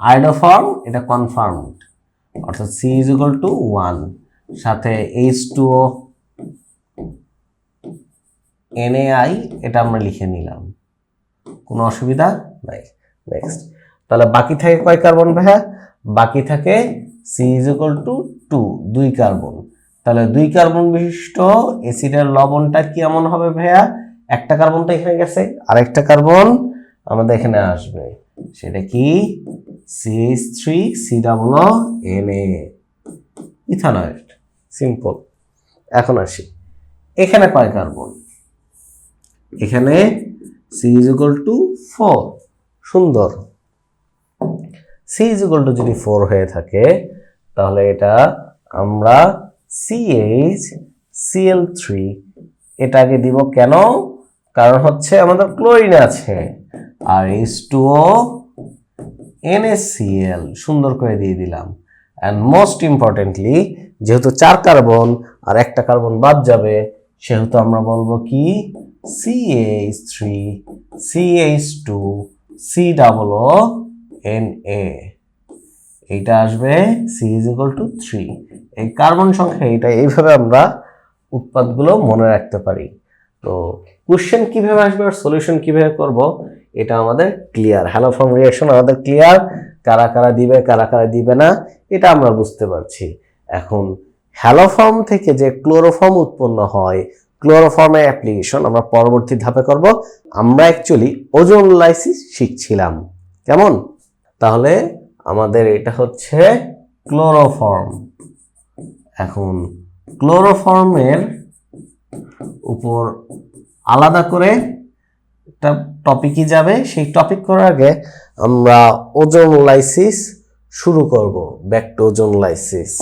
আয়োডোফর্ম, এটা কনফার্মড, অর্থাৎ C = 1, সাথে H2O NaI, এটা আমরা লিখে নিলাম, কোনো অসুবিধা নাই। নেক্সট, তাহলে বাকি থাকে কয় কার্বন ভাইয়া? বাকি থাকে C = 2 কার্বন। তাহলে 2 কার্বন বিশিষ্ট অ্যাসিডের লবণটা কেমন হবে ভাইয়া? একটা কার্বন তো এখানে গেছে, আরেকটা কার্বন আমাদের এখানে আসবে, সেটা কি? CH3COO ইথানয়েড। সিম্পল। এখন আসি, এখানে কয় কার্বন? এখানে C=4। সুন্দর। C যদি 4 হয়ে থাকে তাহলে এটা আমরা CH এটাকে দিব কেন? কারণ হচ্ছে আমাদের ক্লোরিন আছে, আর H2O NaCl সুন্দর করে দিয়ে দিলাম। অ্যান্ড মোস্ট ইম্পর্টেন্টলি, যেহেতু 4 কার্বন আর একটা কার্বন বাদ যাবে, সেহেতু আমরা বলবো কি CH3 CH2 COONA। এইটা আসবে C=3। এই কার্বন সংখ্যা এটা, এইভাবে আমরা উৎপাদগুলো মনে রাখতে পারি। তো কোশ্চেন কিভাবে আসবে আর সলিউশন কিভাবে করব এটা আমাদের ক্লিয়ার। হ্যালোফর্ম রিঅ্যাকশন আমাদের ক্লিয়ার, কারা কারা দিবে কারা কারা দিবে না এটা আমরা বুঝতে পারছি। এখন হ্যালোফর্ম থেকে যে ক্লোরোফর্ম উৎপন্ন হয়, ক্লোরোফর্মের অ্যাপ্লিকেশন আমরা পরবর্তী ধাপে করব। আমরা অ্যাকচুয়ালি ওজোন লাইসিস শিখছিলাম, কেমন? তাহলে আমাদের এটা হচ্ছে ক্লোরোফর্ম। এখন ক্লোরোফর্মের উপর আলাদা করে একটা টপিকই যাবে, সেই টপিক করার আগে আমরা ওজোন লাইসিস শুরু করব। Back to ozone lysis.